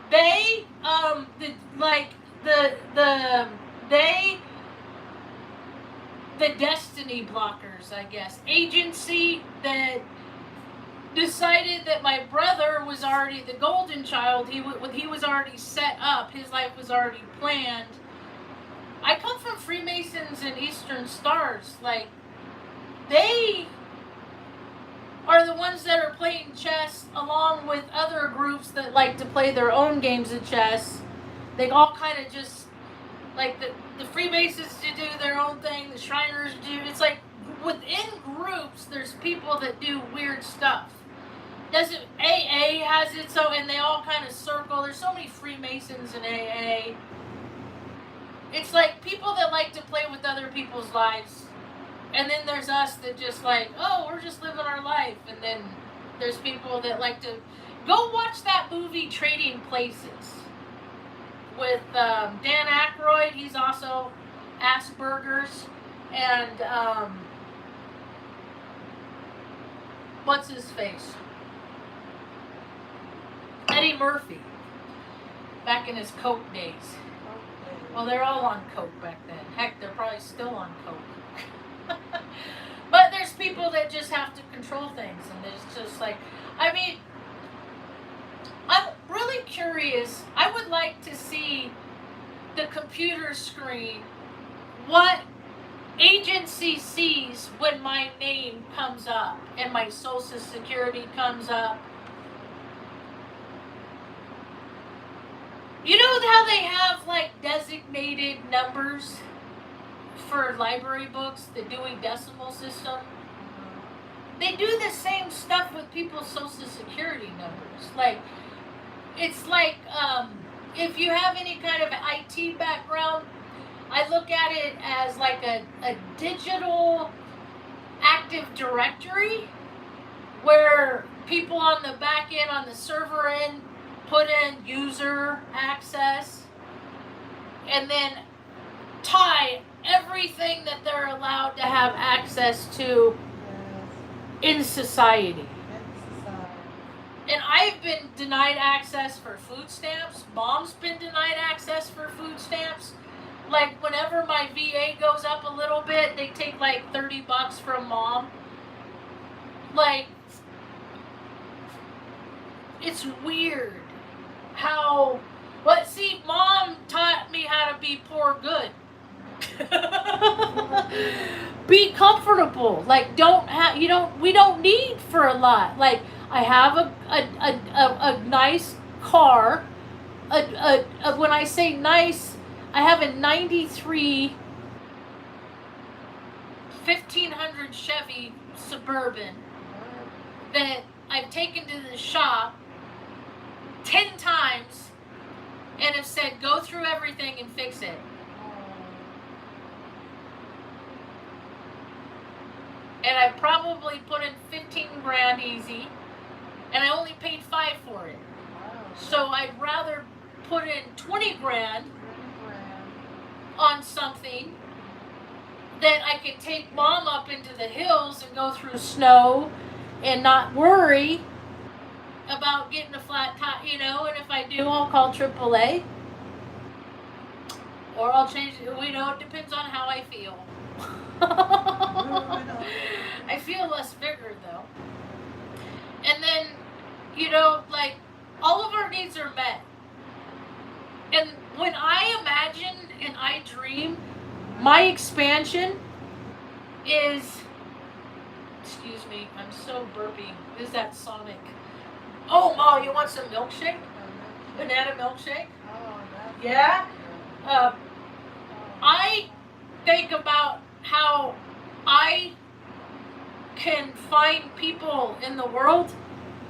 they the destiny blockers, I guess, agency that decided that my brother was already the golden child. He was already set up. His life was already planned. I come from Freemasons and Eastern Stars. Like, they are the ones that are playing chess along with other groups that like to play their own games of chess. They all kind of just, like, the Freemasons do their own thing, the Shriners do. It's like within groups, there's people that do weird stuff. Doesn't AA has it so, and they all kind of circle. There's so many Freemasons in AA. It's like people that like to play with other people's lives. And then there's us that just like, oh, we're just living our life. And then there's people that like to go watch that movie Trading Places with Dan Aykroyd. He's also Asperger's. And what's his face? Eddie Murphy. Back in his Coke days. Well, they're all on Coke back then. Heck, they're probably still on Coke. But there's people that just have to control things, and there's just like, I mean, I'm really curious. I would like to see the computer screen, what agency sees when my name comes up and my social security comes up. You know how they have like designated numbers for library books, the Dewey Decimal System? They do the same stuff with people's social security numbers. Like, it's like, if you have any kind of IT background, I look at it as like a digital Active Directory where people on the back end, on the server end, put in user access and then tie everything that they're allowed to have access to in society. And I've been denied access for food stamps. Mom's been denied access for food stamps. Like, whenever my VA goes up a little bit, they take like $30 from Mom. Like, it's weird how, but see, Mom taught me how to be poor good. Be comfortable. Like, we don't need for a lot. Like, I have a nice car. When I say nice, I have a 93 1500 Chevy Suburban that I've taken to the shop 10 times and have said, go through everything and fix it. And I probably put in 15 grand easy, and I only paid 5 for it. So I'd rather put in 20 grand on something that I can take Mom up into the hills and go through snow and not worry about getting a flat tire, and if I do, I'll call AAA. Or I'll change it, it depends on how I feel. I feel less vigor though. And then, like, all of our needs are met. And when I imagine and I dream, my expansion is, excuse me, I'm so burpy. Is that Sonic? Oh, Ma, you want some milkshake? Banana milkshake? Yeah? I think about how I can find people in the world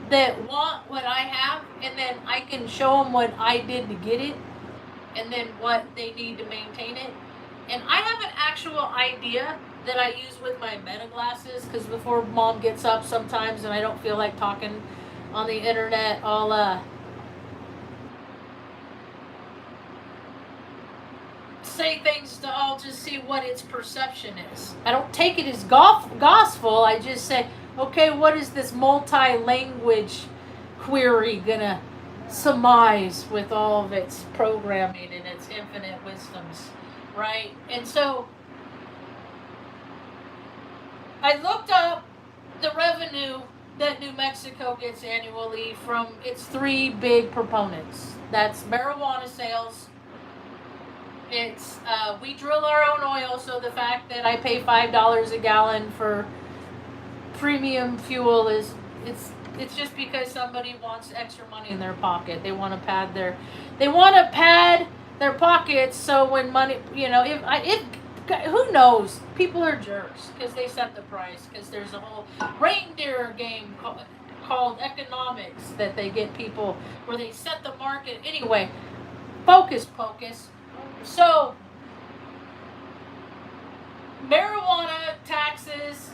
that want what I have, and then I can show them what I did to get it, and then what they need to maintain it. And I have an actual idea that I use with my meta glasses, because before Mom gets up sometimes and I don't feel like talking on the internet, I'll say things I'll just see what its perception is. I don't take it as gospel. I just say, okay, what is this multi-language query gonna surmise with all of its programming and its infinite wisdoms, right? And so I looked up the revenue that New Mexico gets annually from its three big proponents. That's marijuana sales. It's we drill our own oil, so the fact that I pay $5 a gallon for premium fuel is it's just because somebody wants extra money in their pocket. They want to pad their pockets, so when money, if who knows, people are jerks because they set the price, because there's a whole reindeer game called economics that they get people where they set the market. Anyway, focus pocus. So marijuana taxes,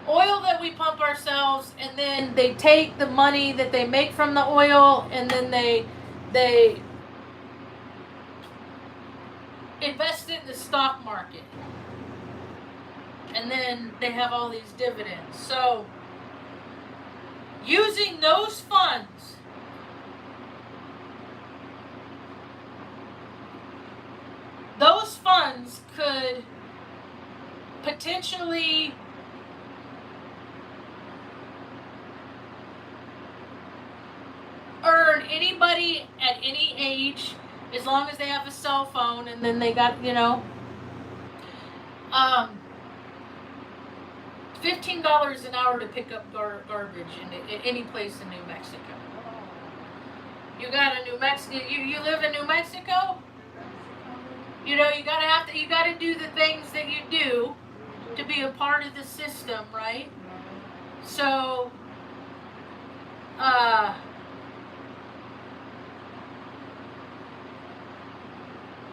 oil that we pump ourselves, and then they take the money that they make from the oil and then they invest it in the stock market. And then they have all these dividends. So using those funds could potentially earn anybody at any age, as long as they have a cell phone, and then they got, $15 an hour to pick up garbage in any place in New Mexico. You got a New Mexico. You live in New Mexico. You gotta do the things that you do to be a part of the system, right? So,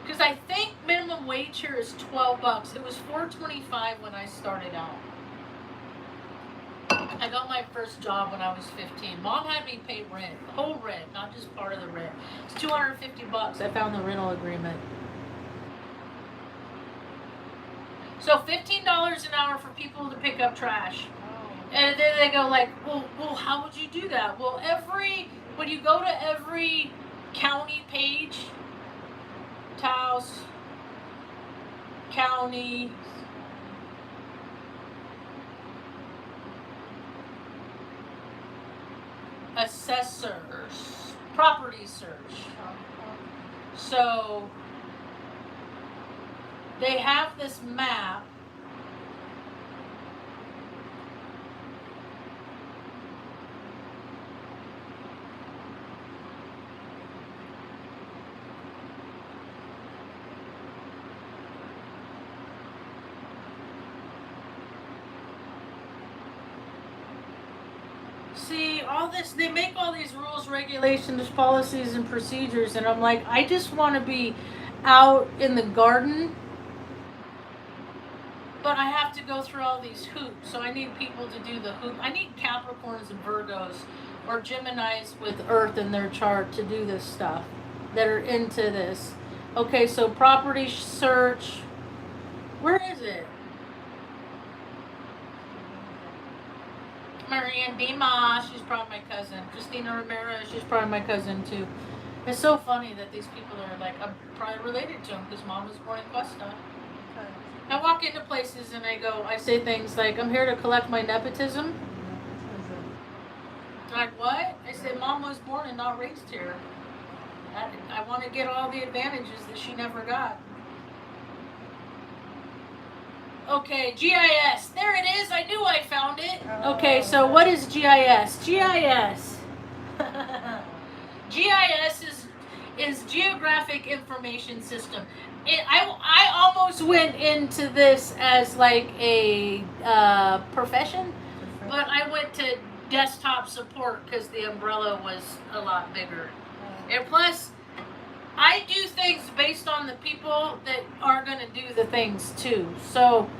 because I think minimum wage here is $12. It was $4.25 when I started out. I got my first job when I was 15. Mom had me pay rent, the whole rent, not just part of the rent. It's $250. I found the rental agreement. So $15 an hour for people to pick up trash. And then they go like, well, how would you do that? Well, when you go to every county page, Taos County, assessors, property search. So they have this map. See, all this, they make all these rules, regulations, policies, and procedures, and I'm like, I just want to be out in the garden, but I have to go through all these hoops, so I need people to do the hoop. I need Capricorns and Virgos, or Geminis with Earth in their chart to do this stuff, that are into this. Okay, so property search, where is it? Marianne Dima, she's probably my cousin. Christina Romero, she's probably my cousin too. It's so funny that these people are like, I'm probably related to them because Mom was born in Cuesta. Okay. I walk into places and I say things like, I'm here to collect my nepotism. They're like, what? I said, Mom was born and not raised here. I want to get all the advantages that she never got. Okay, GIS. There it is. I knew I found it. Okay, so what is GIS? GIS. GIS is Geographic Information System. I almost went into this as like a profession, but I went to desktop support because the umbrella was a lot bigger. And plus, I do things based on the people that are going to do the things too. So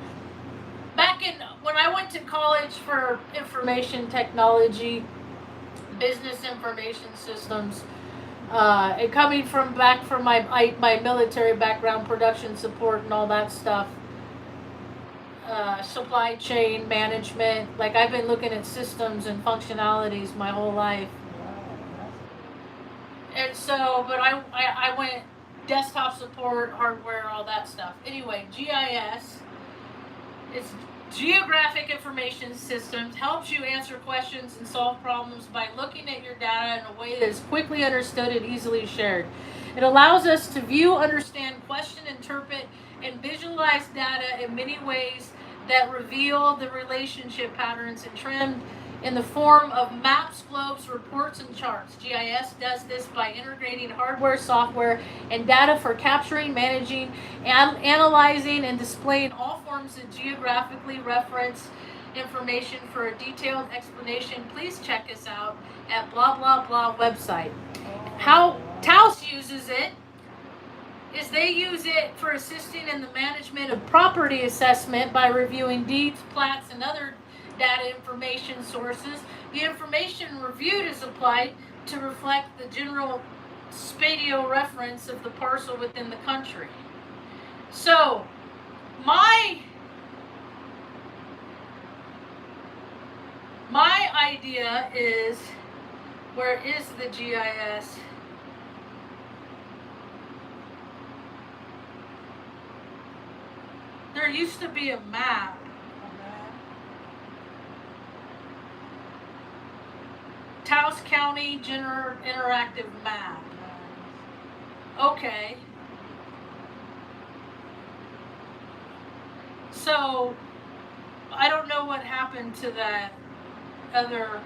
when I went to college for information technology, business information systems, and coming back from my military background, production support and all that stuff, supply chain management, like I've been looking at systems and functionalities my whole life. And so, but I went desktop support, hardware, all that stuff. Anyway, GIS, it's Geographic Information Systems, helps you answer questions and solve problems by looking at your data in a way that is quickly understood and easily shared. It allows us to view, understand, question, interpret, and visualize data in many ways that reveal the relationship patterns and trend in the form of maps, globes, reports, and charts. GIS does this by integrating hardware, software, and data for capturing, managing, and analyzing and displaying all forms of geographically referenced information. For a detailed explanation, please check us out at blah blah blah website. How Taos uses it is they use it for assisting in the management of property assessment by reviewing deeds, plats, and other data information sources. The information reviewed is applied to reflect the general spatial reference of the parcel within the country. So, my idea is, where is the GIS? There used to be a map. Taos County Interactive Map. Okay. So, I don't know what happened to that other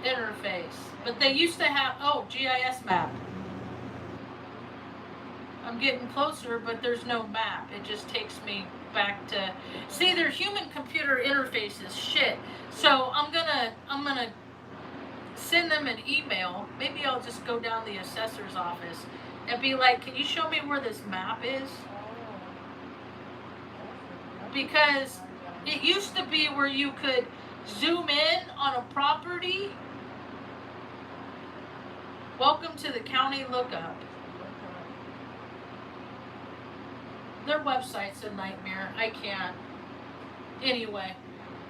interface. But they used to have, GIS map. I'm getting closer, but there's no map. It just takes me back to, see, they're human computer interfaces. Shit. So I'm gonna send them an email. Maybe I'll just go down to the assessor's office and be like, can you show me where this map is? Because it used to be where you could zoom in on a property. Welcome to the county lookup. Their website's a nightmare. I can't. Anyway.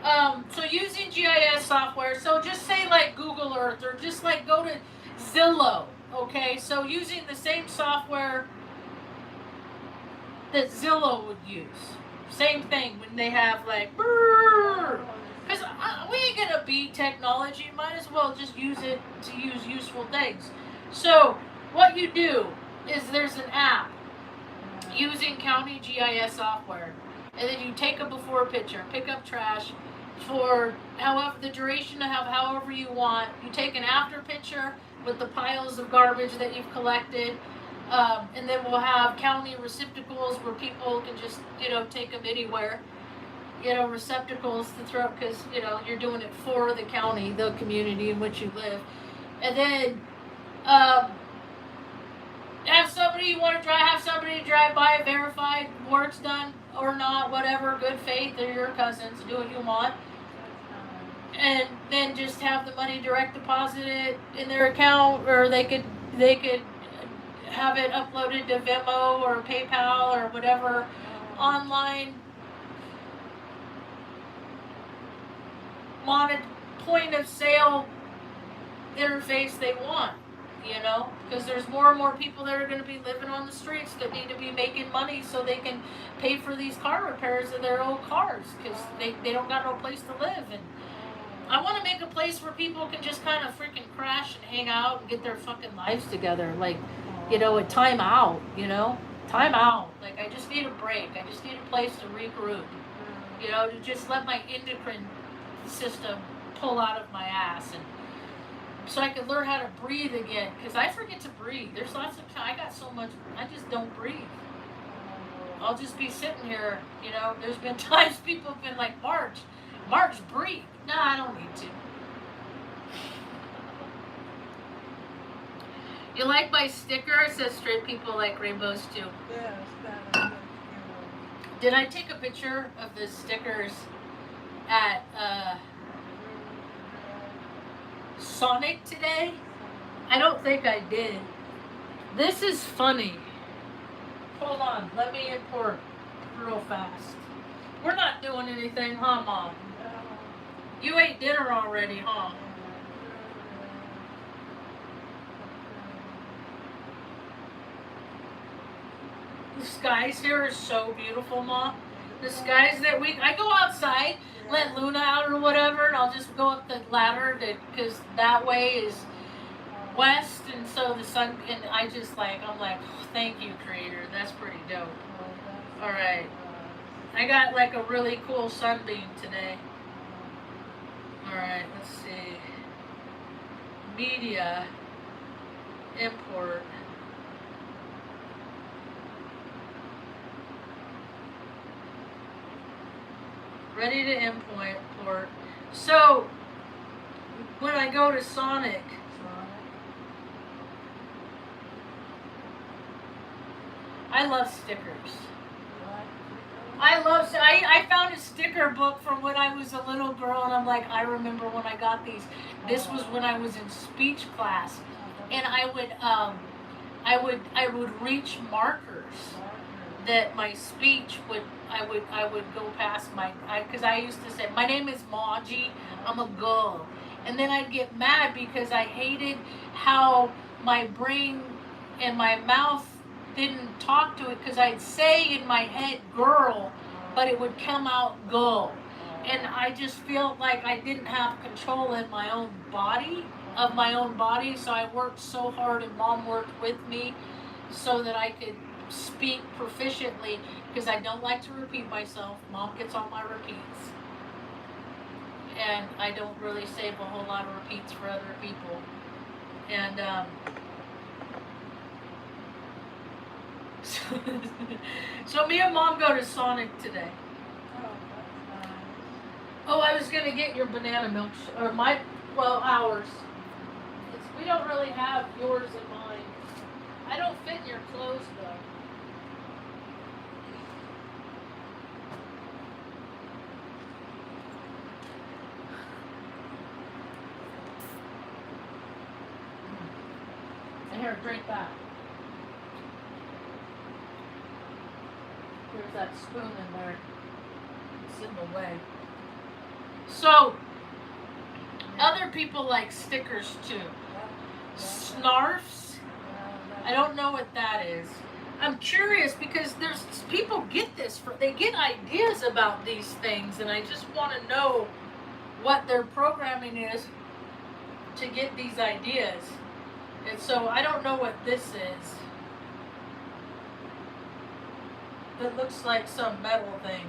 So using GIS software, so just say like Google Earth, or just like go to Zillow, okay? So using the same software that Zillow would use. Same thing when they have like, because we ain't gonna beat technology, might as well just use it to use useful things. So what you do is there's an app using county GIS software, and then you take a before picture, pick up trash for however the duration of however you want. You take an after picture with the piles of garbage that you've collected, and then we'll have county receptacles where people can just take them anywhere, receptacles to throw, because you're doing it for the county, the community in which you live. And then have somebody drive by, verified work's done or not, whatever, good faith, they're your cousins, do what you want. And then just have the money direct deposited in their account, or they could have it uploaded to Venmo or PayPal or whatever online point of sale interface they want. Because there's more and more people that are going to be living on the streets that need to be making money so they can pay for these car repairs of their old cars, because they don't got no place to live. And I want to make a place where people can just kind of freaking crash and hang out and get their fucking lives together, like, a time out, time out. Like, I just need a break. I just need a place to regroup, to just let my endocrine system pull out of my ass, and so I could learn how to breathe again, because I forget to breathe. There's lots of time. I got so much, I just don't breathe. I'll just be sitting here, there's been times people have been like, Marge, breathe. No, I don't need to. You like my sticker? It says straight people like rainbows too. Yes, that is. Did I take a picture of the stickers at Sonic today? I don't think I did. This is funny. Hold on, let me import real fast. We're not doing anything, huh, Mom? You ate dinner already, huh? The skies here are so beautiful, Mom. The skies that I go outside, let Luna out or whatever, and I'll just go up the ladder because that way is west, and so the sun, and I'm like, oh, thank you, Creator. That's pretty dope. All right. I got like a really cool sunbeam today. All right, let's see. Media, import. Ready to import. So, when I go to Sonic, I love stickers. I found a sticker book from when I was a little girl, and I'm like, I remember when I got these. This was when I was in speech class, and I would reach markers that my speech I would go past because I used to say, my name is Marge, I'm a girl, and then I'd get mad because I hated how my brain and my mouth didn't talk to it, because I'd say in my head girl, but it would come out girl, and I just felt like I didn't have control in my own body, so I worked so hard, and Mom worked with me so that I could speak proficiently, because I don't like to repeat myself. Mom gets all my repeats, and I don't really save a whole lot of repeats for other people, and so me and Mom go to Sonic today. Oh, I was gonna get your banana milk, ours. We don't really have yours and mine. I don't fit in your clothes though. Here, drink that. There's that spoon in there. It's in the way. So, other people like stickers too. Snarfs. I don't know what that is. I'm curious because there's people they get ideas about these things, and I just want to know what their programming is to get these ideas. And so I don't know what this is. It looks like some metal thing.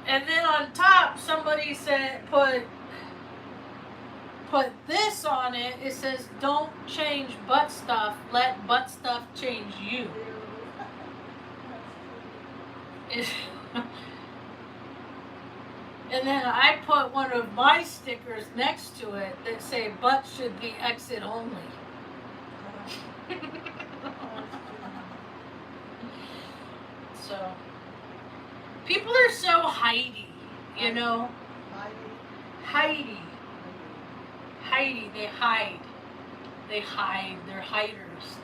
and then on top somebody said put this on it. It says, don't change butt stuff, let butt stuff change you. And then I put one of my stickers next to it that say, butt should be exit only. So, people are so hidey, you know? Hidey. They hide. They're hiders.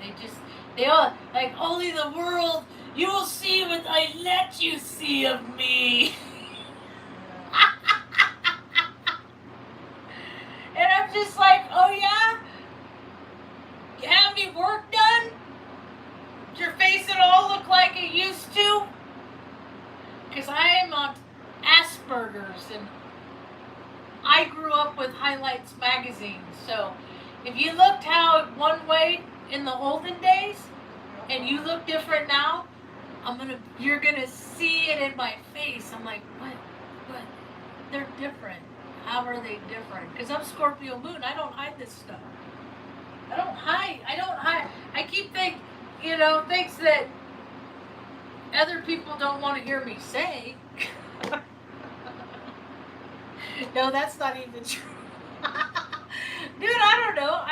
They all, like, only the world, you will see what I let you see of me. And I'm just like, oh yeah? You have any work done? Does your face at all look like it used to? Because I am on Asperger's, and I grew up with Highlights magazine. So if you looked how one way in the olden days, and you look different now, you're gonna see it in my face. I'm like, what? They're different. How are they different? Because I'm Scorpio moon. I don't hide this stuff. I don't hide. I keep things that other people don't want to hear me say. No, that's not even true. Dude, I don't know.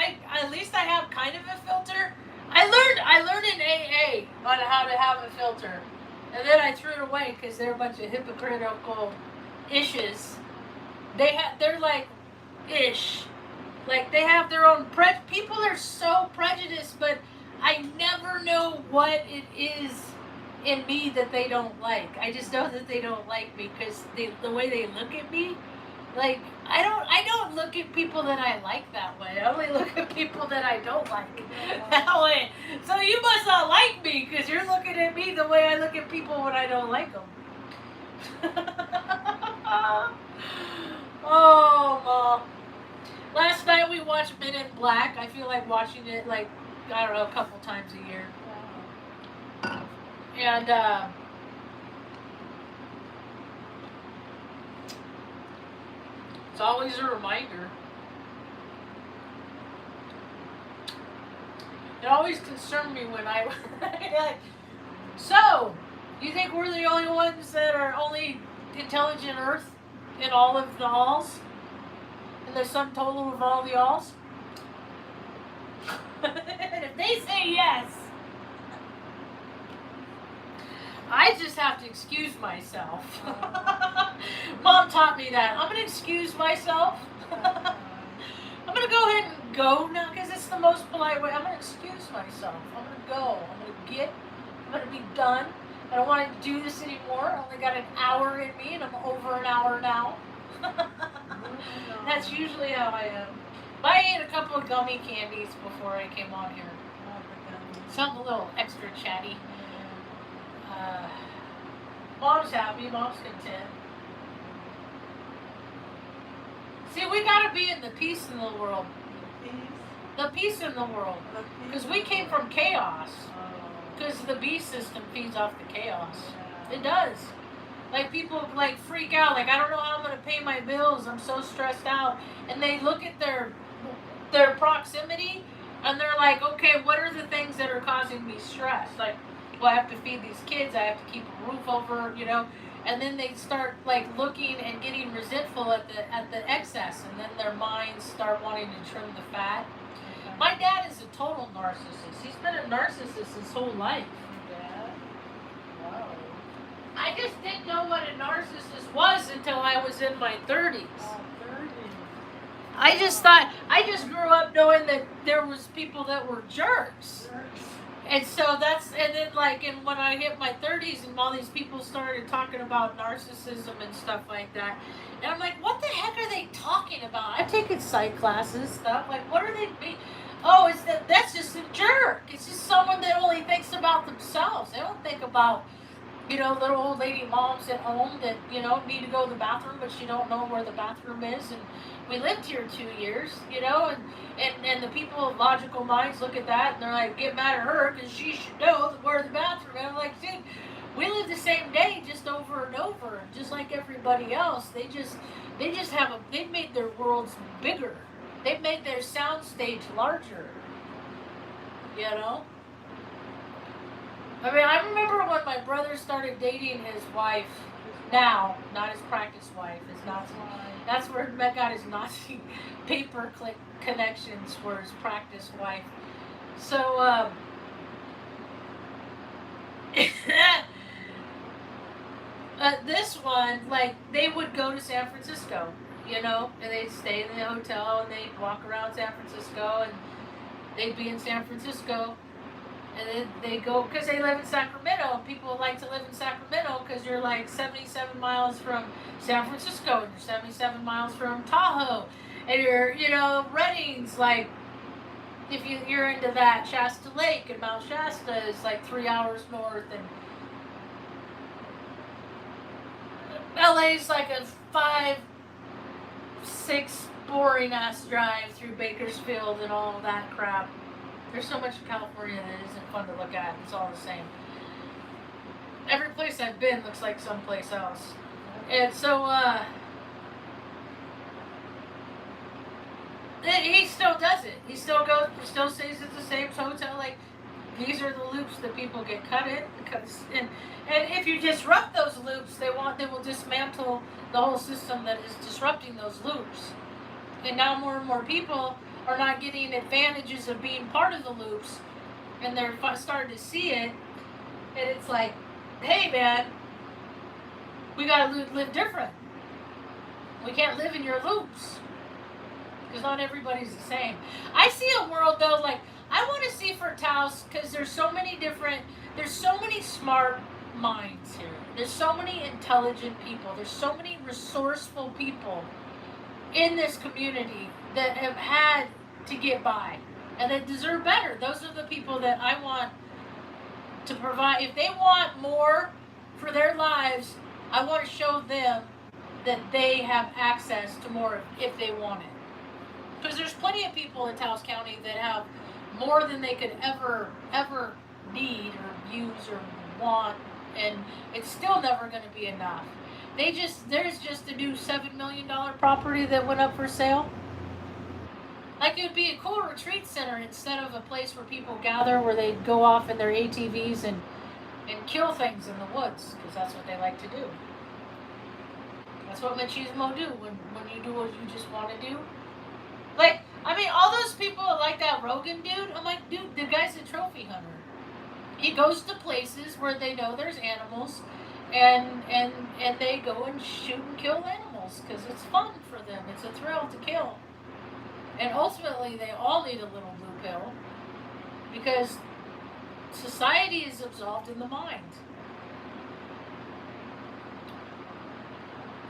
At least I have kind of a filter. I learned in AA on how to have a filter, and then I threw it away because they're a bunch of hypocritical ishes. They're like ish, like they have their own people are so prejudiced, but I never know what it is in me that they don't like. I just know that they don't like me because the way they look at me, like I don't look at people that I like that way. I only look at people that I don't like that way. So you must not like me because you're looking at me the way I look at people when I don't like them. Oh, Mom. Last night we watched Men in Black. I feel like watching it like, I don't know, a couple times a year. And it's always a reminder. It always concerned me when I like, so, you think we're the only ones that are only intelligent Earth in all of the alls? And the sum total of all the alls? And if they say yes, I just have to excuse myself. Mom taught me that. I'm going to excuse myself. I'm going to go ahead and go now because it's the most polite way. I'm going to excuse myself. I'm going to go. I'm going to be done. I don't want to do this anymore. I only got an hour in me and I'm over an hour now. That's usually how I am. I ate a couple of gummy candies before I came on here. Something a little extra chatty. Mom's happy. Mom's content. See, we gotta be in the peace in the world. The peace in the world. Because we came from chaos. Because the beast system feeds off the chaos. It does. Like, people, like, freak out. Like, I don't know how I'm going to pay my bills. I'm so stressed out. And they look at their proximity, and they're like, okay, what are the things that are causing me stress? Like, well, I have to feed these kids. I have to keep a roof over, you know. And then they start, like, looking and getting resentful at the excess. And then their minds start wanting to trim the fat. My dad is a total narcissist. He's been a narcissist his whole life. I just didn't know what a narcissist was until I was in my 30s. I just grew up knowing that there was people that were jerks. And so and then like, and when I hit my 30s and all these people started talking about narcissism and stuff like that, and I'm like, what the heck are they talking about? I've taken psych classes, stuff, like, what are they being? Oh, that's just a jerk. It's just someone that only thinks about themselves. They don't think about, you know, little old lady moms at home that, you know, need to go to the bathroom, but she don't know where the bathroom is. And we lived here 2 years, you know, and the people of logical minds look at that and they're like, get mad at her because she should know where the bathroom is. And I'm like, dude, we live the same day just over and over, just like everybody else. They've made their worlds bigger. They've made their sound stage larger, you know. I mean, I remember when my brother started dating his wife, now, not his practice wife, his Nazi. That's where he got his Nazi pay-per-click connections for his practice wife. So, this one, like, they would go to San Francisco, you know, and they'd stay in the hotel and they'd walk around San Francisco and they'd be in San Francisco. And then they go, because they live in Sacramento. People like to live in Sacramento because you're like 77 miles from San Francisco and you're 77 miles from Tahoe. And you're, you know, Redding's like, if you're into that, Shasta Lake and Mount Shasta is like 3 hours north. And LA's like a 5-6 boring ass drive through Bakersfield and all of that crap. There's so much in California that isn't fun to look at. It's all the same. Every place I've been looks like someplace else. And so, he still does it. He still goes, still stays at the same hotel. Like, these are the loops that people get cut in. And if you disrupt those loops, they will dismantle the whole system that is disrupting those loops. And now more and more people are not getting advantages of being part of the loops, and they're starting to see it, and it's like, hey man, we gotta live different. We can't live in your loops, because not everybody's the same. I see a world though, like, I want to see for Taos, because there's so many different there's so many smart minds here. There's so many intelligent people. There's so many resourceful people in this community that have had to get by and that deserve better. Those are the people that I want to provide. If they want more for their lives, I want to show them that they have access to more if they want it. Because there's plenty of people in Taos County that have more than they could ever need or use or want, and it's still never going to be enough. There's just a new $7 million property that went up for sale. Like, it would be a cool retreat center instead of a place where people gather, where they go off in their ATVs and kill things in the woods, because that's what they like to do. That's what machismo do when you do what you just want to do. Like, I mean, all those people like that Rogan dude, I'm like, dude, the guy's a trophy hunter. He goes to places where they know there's animals, and they go and shoot and kill animals because it's fun for them. It's a thrill to kill. And ultimately, they all need a little blue pill because society is absolved in the mind.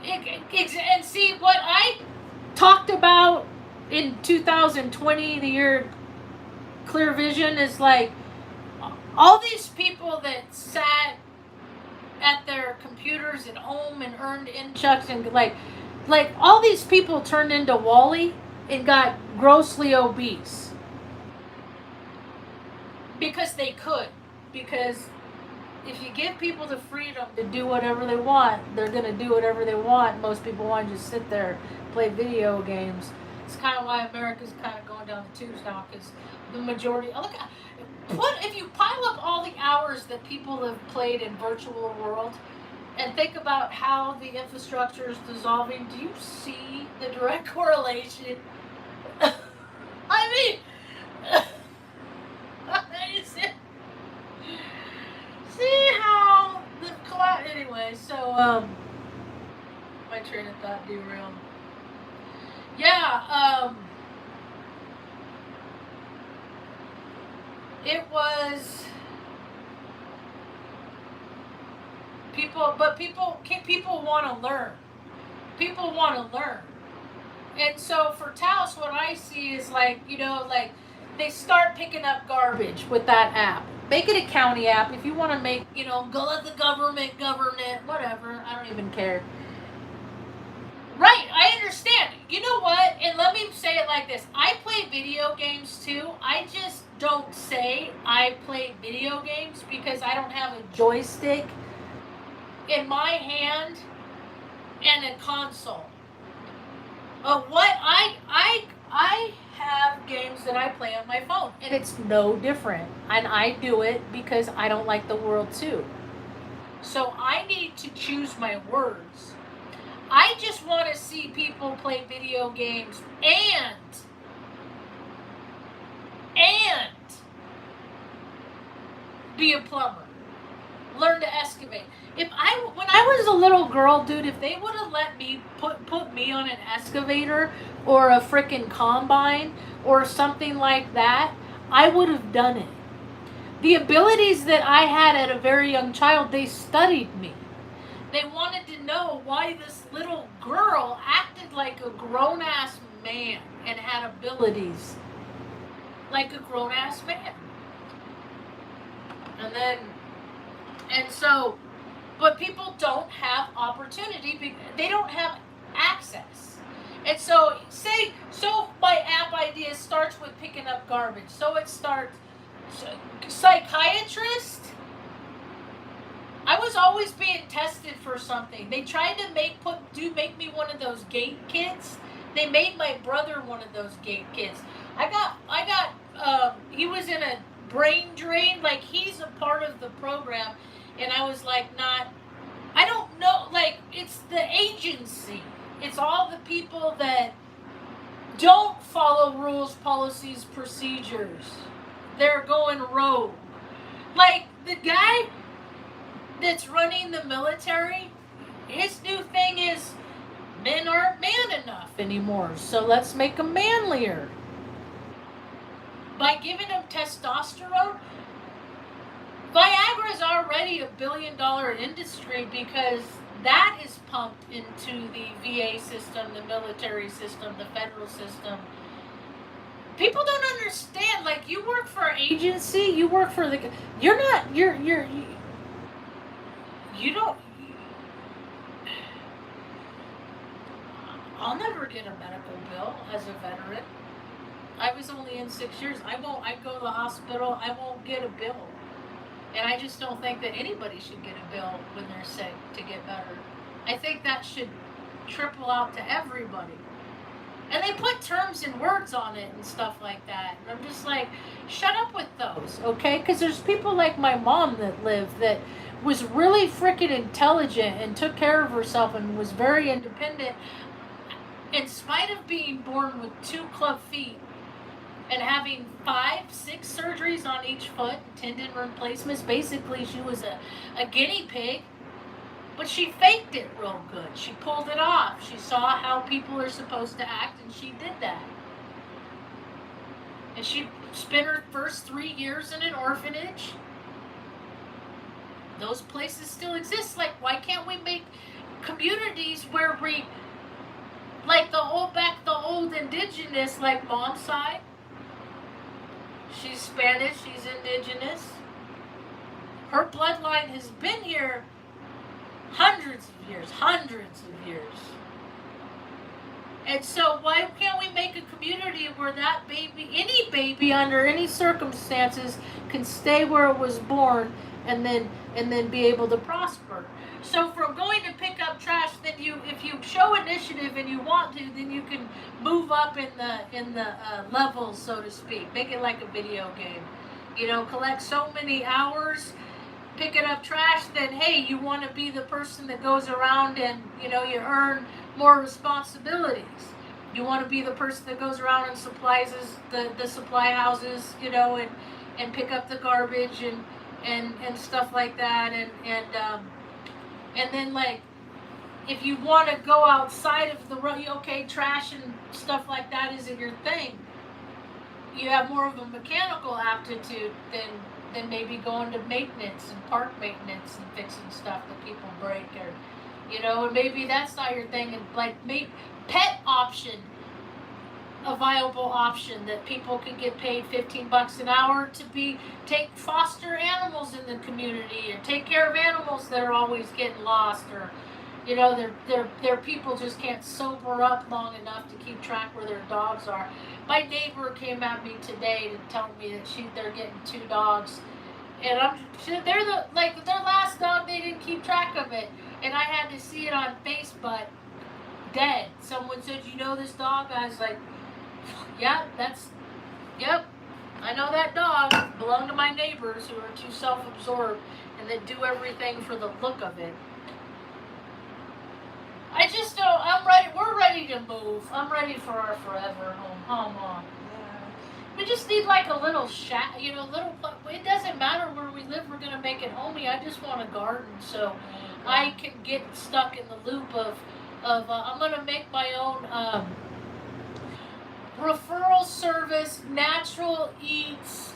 And see, what I talked about in 2020, the year clear vision, is like all these people that sat at their computers at home and earned inchucks and like all these people turned into Wall-E and got grossly obese because they could. Because if you give people the freedom to do whatever they want, they're going to do whatever they want. Most people want to just sit there, play video games. It's kind of why America's kind of going down the tubes now, because the majority. Oh, look, if you pile up all the hours that people have played in virtual world, and think about how the infrastructure is dissolving, do you see the direct correlation? I mean, see how the anyway. So my train of thought derailed. Yeah, it was people, but people want to learn. People want to learn. And so for Taos, what I see is like, like they start picking up garbage with that app. Make it a county app. If you want to make, go let the government govern it, whatever. I don't even care. Right, I understand. You know what? And let me say it like this. I play video games too. I just don't say I play video games because I don't have a joystick in my hand and a console. What I have games that I play on my phone, and it's no different. And I do it because I don't like the world too. So I need to choose my words. I just want to see people play video games and be a plumber. Learn to excavate. When I was a little girl, dude, if they would have let me put me on an excavator or a frickin' combine or something like that, I would have done it. The abilities that I had at a very young child, they studied me. They wanted to know why this little girl acted like a grown-ass man and had abilities like a grown-ass man. But people don't have opportunity. They don't have access. And so my app idea starts with picking up garbage. So it starts, psychiatrist. I was always being tested for something. They tried to make me one of those gate kids. They made my brother one of those gate kids. He was in a brain drain, like he's a part of the program, and I was like, I don't know, like it's the agency. It's all the people that don't follow rules, policies, procedures. They're going rogue. Like the guy that's running the military, his new thing is men aren't man enough anymore, so let's make them manlier. By giving them testosterone, Viagra Labor is already a $1 billion industry because that is pumped into the VA system, the military system, the federal system. People don't understand. Like, you work for an agency, you work for the. You're not. You don't. I'll never get a medical bill as a veteran. I was only in 6 years. I go to the hospital. I won't get a bill. And I just don't think that anybody should get a bill when they're sick to get better. I think that should triple out to everybody. And they put terms and words on it and stuff like that. And I'm just like, shut up with those, okay? Because there's people like my mom that was really freaking intelligent and took care of herself and was very independent. In spite of being born with 2 club feet and having 5, 6 surgeries on each foot, tendon replacements, basically she was a guinea pig. But she faked it real good. She pulled it off. She saw how people are supposed to act, and she did that. And she spent her first 3 years in an orphanage. Those places still exist. Like, why can't we make communities where we, like the old indigenous, like mom's side? She's Spanish, she's indigenous. Her bloodline has been here hundreds of years. And so why can't we make a community where that baby, any baby under any circumstances, can stay where it was born and then be able to prosper? So from going to pick up trash, then if you show initiative and you want to, then you can move up in the levels, so to speak. Make it like a video game. You know, collect so many hours picking up trash, then hey, you want to be the person that goes around and, you know, you earn more responsibilities. You want to be the person that goes around and supplies the supply houses, you know, and pick up the garbage and stuff like that, and then, like, if you want to go outside of the road, okay, trash and stuff like that isn't your thing. You have more of a mechanical aptitude than maybe going to maintenance and park maintenance and fixing stuff that people break, or, you know, and maybe that's not your thing. And like, make pet option a viable option that people could get paid $15 an hour to take foster animals in the community or take care of animals that are always getting lost, or, you know, their people just can't sober up long enough to keep track where their dogs are. My neighbor came at me today to tell me that they're getting 2 dogs, and they're their last dog, they didn't keep track of it, and I had to see it on Facebook, dead. Someone said, "You know this dog?" I was like, "Yeah, yep, I know that dog. Belonged to my neighbors who are too self-absorbed and that do everything for the look of it." I just don't. I'm ready. We're ready to move. I'm ready for our forever home. Home on. We just need like a little shack, you know, it doesn't matter where we live, we're gonna make it homey. I just want a garden so I can get stuck in the loop of I'm gonna make my own referral service, natural eats,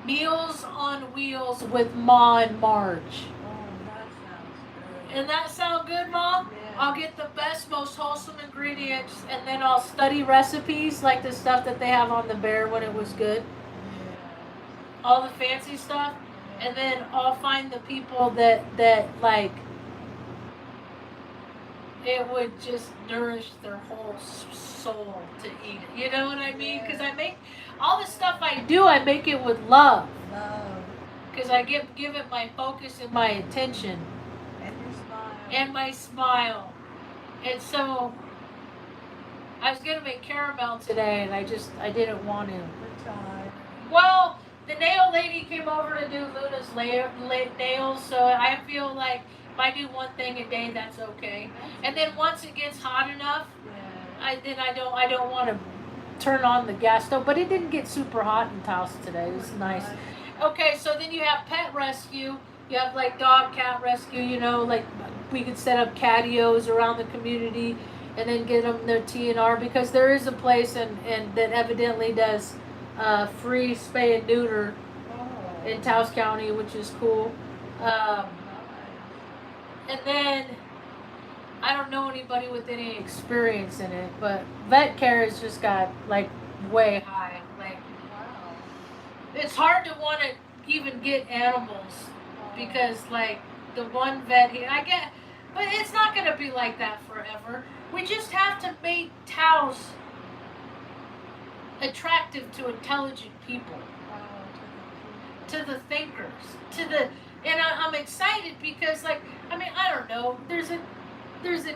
meals on wheels with Ma and Marge. Oh, that sounds good. And that sound good, Mom? Yeah. I'll get the best, most wholesome ingredients, and then I'll study recipes like the stuff that they have on the bear when it was good. Yeah. All the fancy stuff. And then I'll find the people that like, it would just nourish their whole soul to eat it. You know what I mean? Because I make, all the stuff I do, I make it with love. Love. Because I give it my focus and my attention. And your smile. And my smile. And so I was gonna make caramel today, and I didn't want to. We're tired. Well, the nail lady came over to do Luna's nails, so I feel like if I do one thing a day, that's okay. And then once it gets hot enough, Yeah. I don't want to turn on the gas stove. But it didn't get super hot in Taos today. It was nice. Okay, so then you have pet rescue. You have like dog, cat rescue, you know, like we could set up catios around the community and then get them their T&R, because there is a place and that evidently does free spay and neuter Oh. in Taos County, which is cool. Um, and then I don't know anybody with any experience in it, but vet care has just got like way high. Like Wow. it's hard to want to even get animals because like the one vet here, I get, but it's not going to be like that forever. We just have to make Taos attractive to intelligent people, to the thinkers, to the, and I'm excited because like, I mean, I don't know, there's a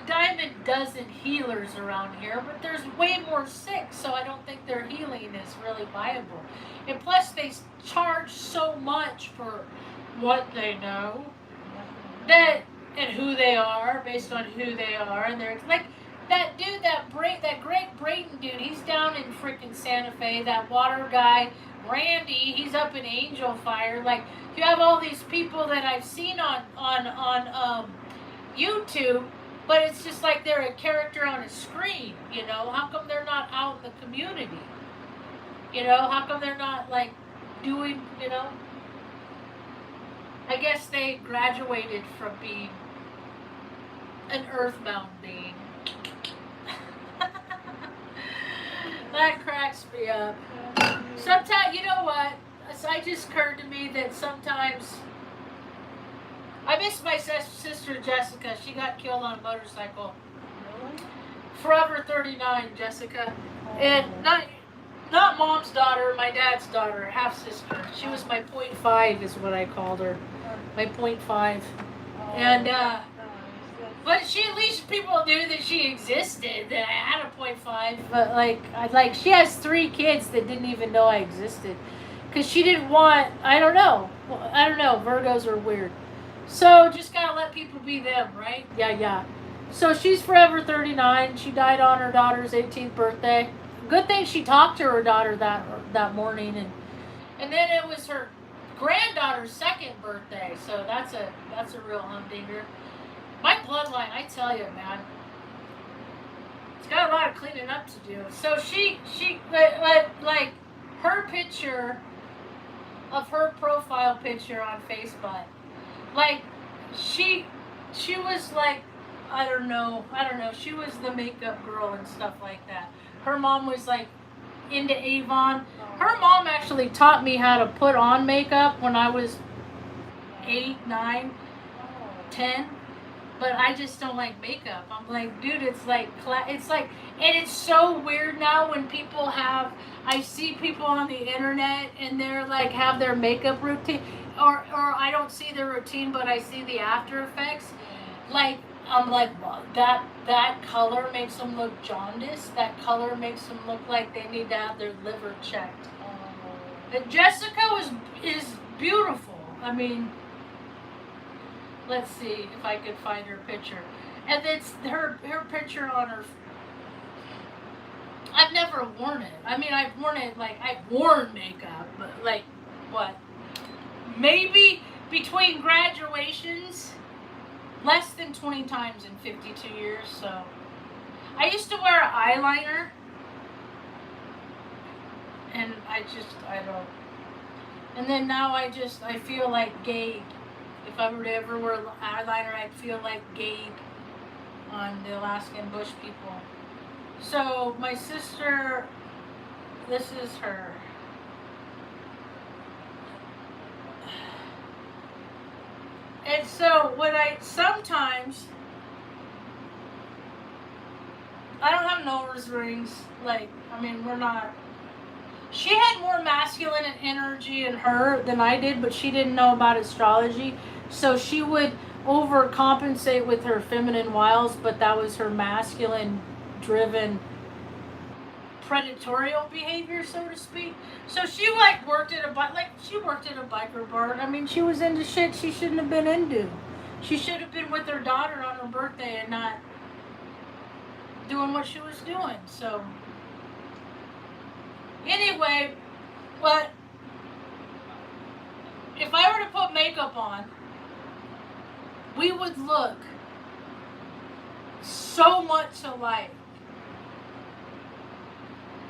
dime a dozen healers around here, but there's way more sick, so I don't think their healing is really viable. And plus, they charge so much for what they know that and who they are based on who they are, and they're like that dude, that Greg Brayton dude. He's down in freaking Santa Fe. That water guy, Randy. He's up in Angel Fire. Like you have all these people that I've seen on YouTube. But it's just like they're a character on a screen, you know? How come they're not out in the community? You know, how come they're not like doing, you know? I guess they graduated from being an earthbound being. That cracks me up. Sometimes, you know what? It just occurred to me that sometimes I miss my sister Jessica. She got killed on a motorcycle. Forever 39, Jessica. And not mom's daughter, my dad's daughter, half sister. She was my .5 is what I called her. My .5. And but she, at least people knew that she existed, that I had a .5. But like she has 3 kids that didn't even know I existed. Cause she didn't want, I don't know, Virgos are weird. So just gotta let people be them, right? Yeah. So she's forever 39. She died on her daughter's 18th birthday. Good thing she talked to her daughter that morning, and then it was her granddaughter's 2nd birthday. So that's a real humdinger. My bloodline, I tell you, man, it's got a lot of cleaning up to do. So she like her picture of her profile picture on Facebook. Like, she was like, I don't know, she was the makeup girl and stuff like that. Her mom was like into Avon. Her mom actually taught me how to put on makeup when I was 8, 9, 10. But I just don't like makeup. I'm like, dude, it's like, and it's so weird now when people I see people on the internet and they're like, have their makeup routine, or I don't see their routine, but I see the after effects. Like, I'm like, well, that color makes them look jaundiced. That color makes them look like they need to have their liver checked. And Jessica is beautiful. I mean, let's see if I could find her picture. And it's her picture on her. I've never worn it. I mean, I've worn it, like, I've worn makeup, but like, what? Maybe between graduations, less than 20 times in 52 years, so. I used to wear eyeliner, and I don't. And then now I feel like Gabe. If I were to ever wear eyeliner, I'd feel like Gabe on the Alaskan Bush people. So my sister, this is her. And so sometimes, I don't have nose rings. Like, I mean, she had more masculine energy in her than I did, but she didn't know about astrology. So she would overcompensate with her feminine wiles, but that was her masculine driven predatorial behavior, so to speak. So she worked at a biker bar. I mean, she was into shit she shouldn't have been into. She should have been with her daughter on her birthday and not doing what she was doing. So anyway, but if I were to put makeup on, we would look so much alike.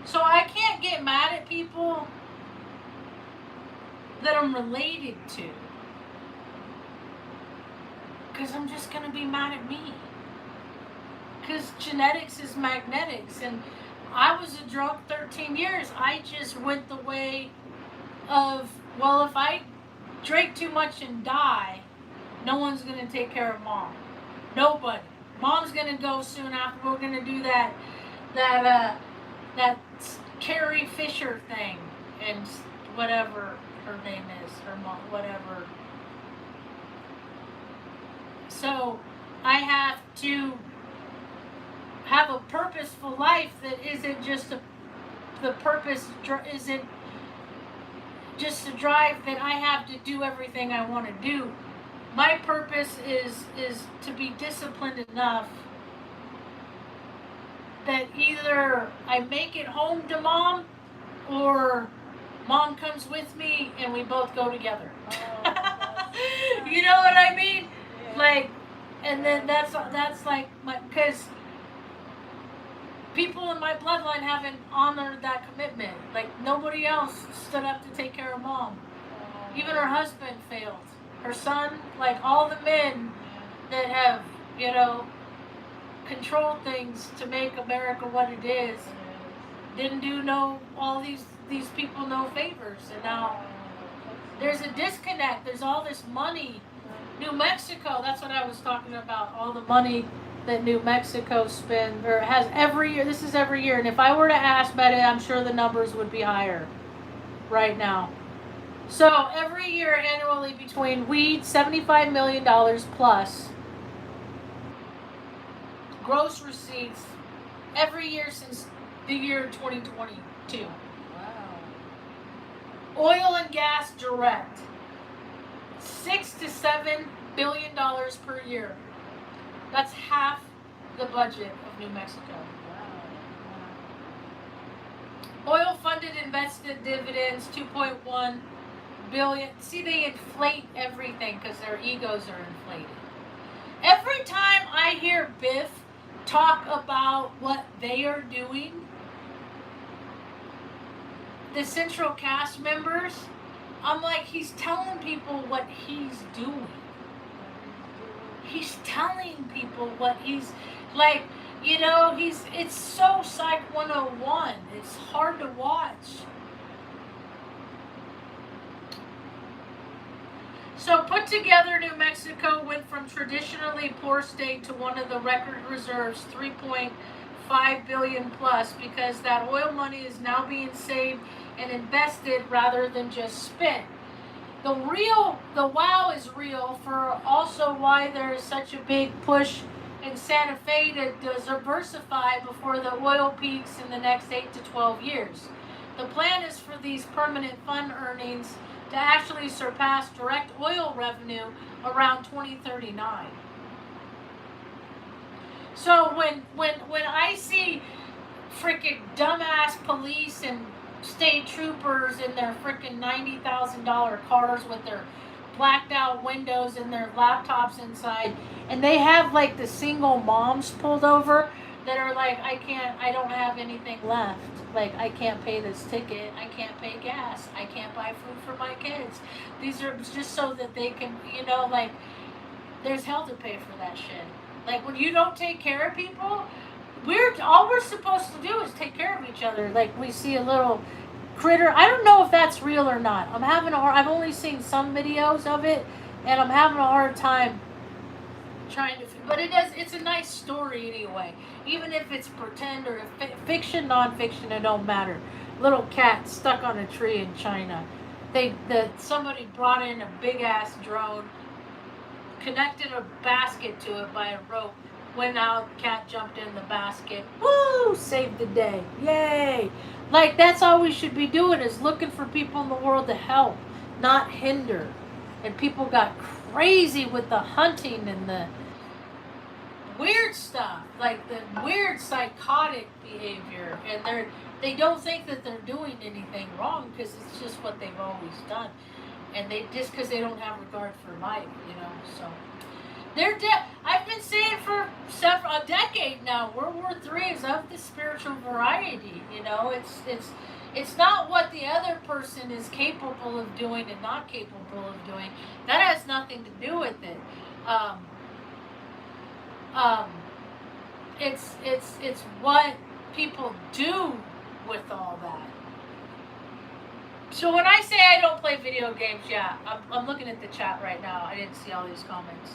So I can't get mad at people that I'm related to. Because I'm just going to be mad at me. Because genetics is magnetics. And I was a drunk 13 years. I just went the way of, well, if I drink too much and die, no one's going to take care of mom. Nobody. Mom's going to go soon after. We're going to do that Carrie Fisher thing. And whatever her name is, her mom, whatever. So I have to have a purposeful life that isn't just the purpose isn't just a drive that I have to do everything I want to do. My purpose is to be disciplined enough that either I make it home to mom or mom comes with me and we both go together. You know what I mean? Yeah. Like, and then that's like my, because people in my bloodline haven't honored that commitment. Like nobody else stood up to take care of mom. Even her husband failed. Her son, like all the men that have, you know, controlled things to make America what it is, didn't do all these people no favors. And now there's a disconnect. There's all this money. New Mexico, that's what I was talking about. All the money that New Mexico spends or has every year. This is every year. And if I were to ask Betty, I'm sure the numbers would be higher right now. So every year annually between weed, $75 million plus gross receipts every year since the year 2022. Wow. Oil and gas direct, $6 to $7 billion per year. That's half the budget of New Mexico. Wow. Oil funded invested dividends, 2.1 billion. See, they inflate everything because their egos are inflated. Every time I hear Biff talk about what they are doing, the central cast members, I'm like, he's telling people what he's doing. He's telling people what he's like, you know, it's so Psych 101. It's hard to watch. So put together, New Mexico went from traditionally poor state to one of the record reserves, 3.5 billion plus, because that oil money is now being saved and invested rather than just spent. The wow is real for also why there is such a big push in Santa Fe to diversify before the oil peaks in the next 8 to 12 years. The plan is for these permanent fund earnings to actually surpass direct oil revenue around 2039. So when I see freaking dumbass police and state troopers in their freaking $90,000 cars with their blacked out windows and their laptops inside, and they have like the single moms pulled over that are like, I don't have anything left. Like, I can't pay this ticket. I can't pay gas. I can't buy food for my kids. These are just so that they can, you know, like, there's hell to pay for that shit. Like, when you don't take care of people, all we're supposed to do is take care of each other. Like, we see a little critter. I don't know if that's real or not. I've only seen some videos of it, and I'm having a hard time trying to, but it's a nice story anyway. Even if it's pretend or fiction, non-fiction, it don't matter. Little cat stuck on a tree in China. Somebody brought in a big ass drone, connected a basket to it by a rope. Went out, cat jumped in the basket. Woo! Saved the day. Yay! Like, that's all we should be doing, is looking for people in the world to help, not hinder. And people got crazy with the hunting and the weird stuff, like the weird psychotic behavior, and they don't think that they're doing anything wrong because it's just what they've always done, and they just because they don't have regard for life, you know. So they're dead. I've been saying for a decade now, World War III is of the spiritual variety. You know, it's not what the other person is capable of doing and not capable of doing. That has nothing to do with it. Um, it's what people do with all that. So when I say I don't play video games, yeah, I'm looking at the chat right now. I didn't see all these comments.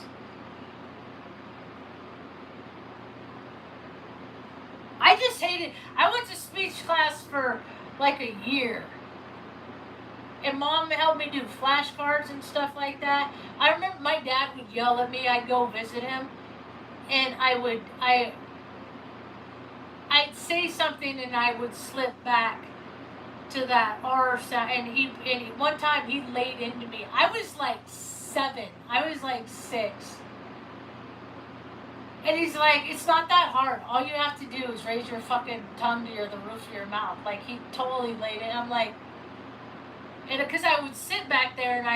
I just hated. I went to speech class for like a year, and Mom helped me do flashcards and stuff like that. I remember my dad would yell at me. I'd go visit him, and I'd say something, and I would slip back to that R sound. And one time he laid into me. I was like 7. I was like 6. And he's like, it's not that hard. All you have to do is raise your fucking tongue to the roof of your mouth. Like, he totally laid it. I'm like, and because I would sit back there and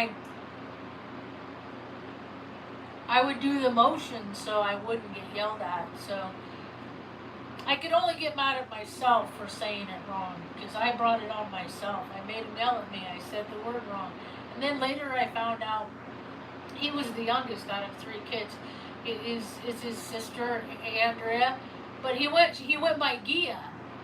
I would do the motion so I wouldn't get yelled at. So I could only get mad at myself for saying it wrong because I brought it on myself. I made him yell at me. I said the word wrong. And then later I found out he was the youngest out of 3 kids. Is his sister Andrea, but he went by Gia.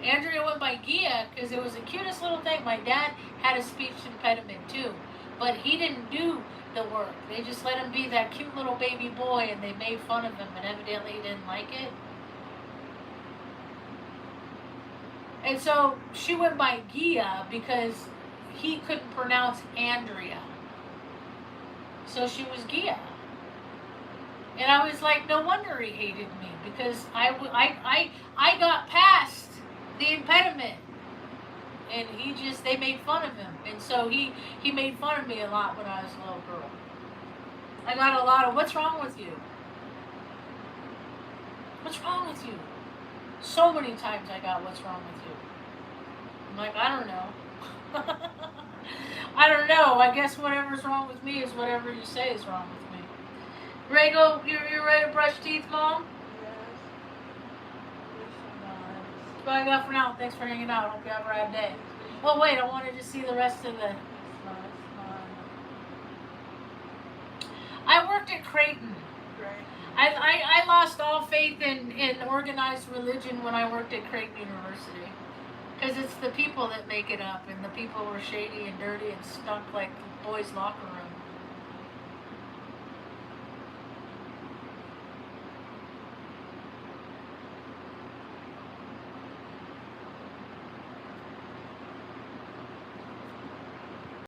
Andrea went by Gia because it was the cutest little thing. My dad had a speech impediment too, but he didn't do the work. They just let him be that cute little baby boy, and they made fun of him, and evidently he didn't like it. And so she went by Gia because he couldn't pronounce Andrea, so she was Gia. And I was like, no wonder he hated me because I got past the impediment, and they made fun of him, and so he made fun of me a lot when I was a little girl. I got a lot of, what's wrong with you? What's wrong with you? So many times I got, what's wrong with you? I'm like, I don't know. I don't know. I guess whatever's wrong with me is whatever you say is wrong with me. Rego, you ready to brush teeth, Mom? Yes. That's what I got for now. Thanks for hanging out. Hope you have a rad day. Well, wait, I wanted to see the rest of the... I worked at Creighton. I lost all faith in organized religion when I worked at Creighton University. Because it's the people that make it up, and the people were shady and dirty and stunk like the boys' locker room.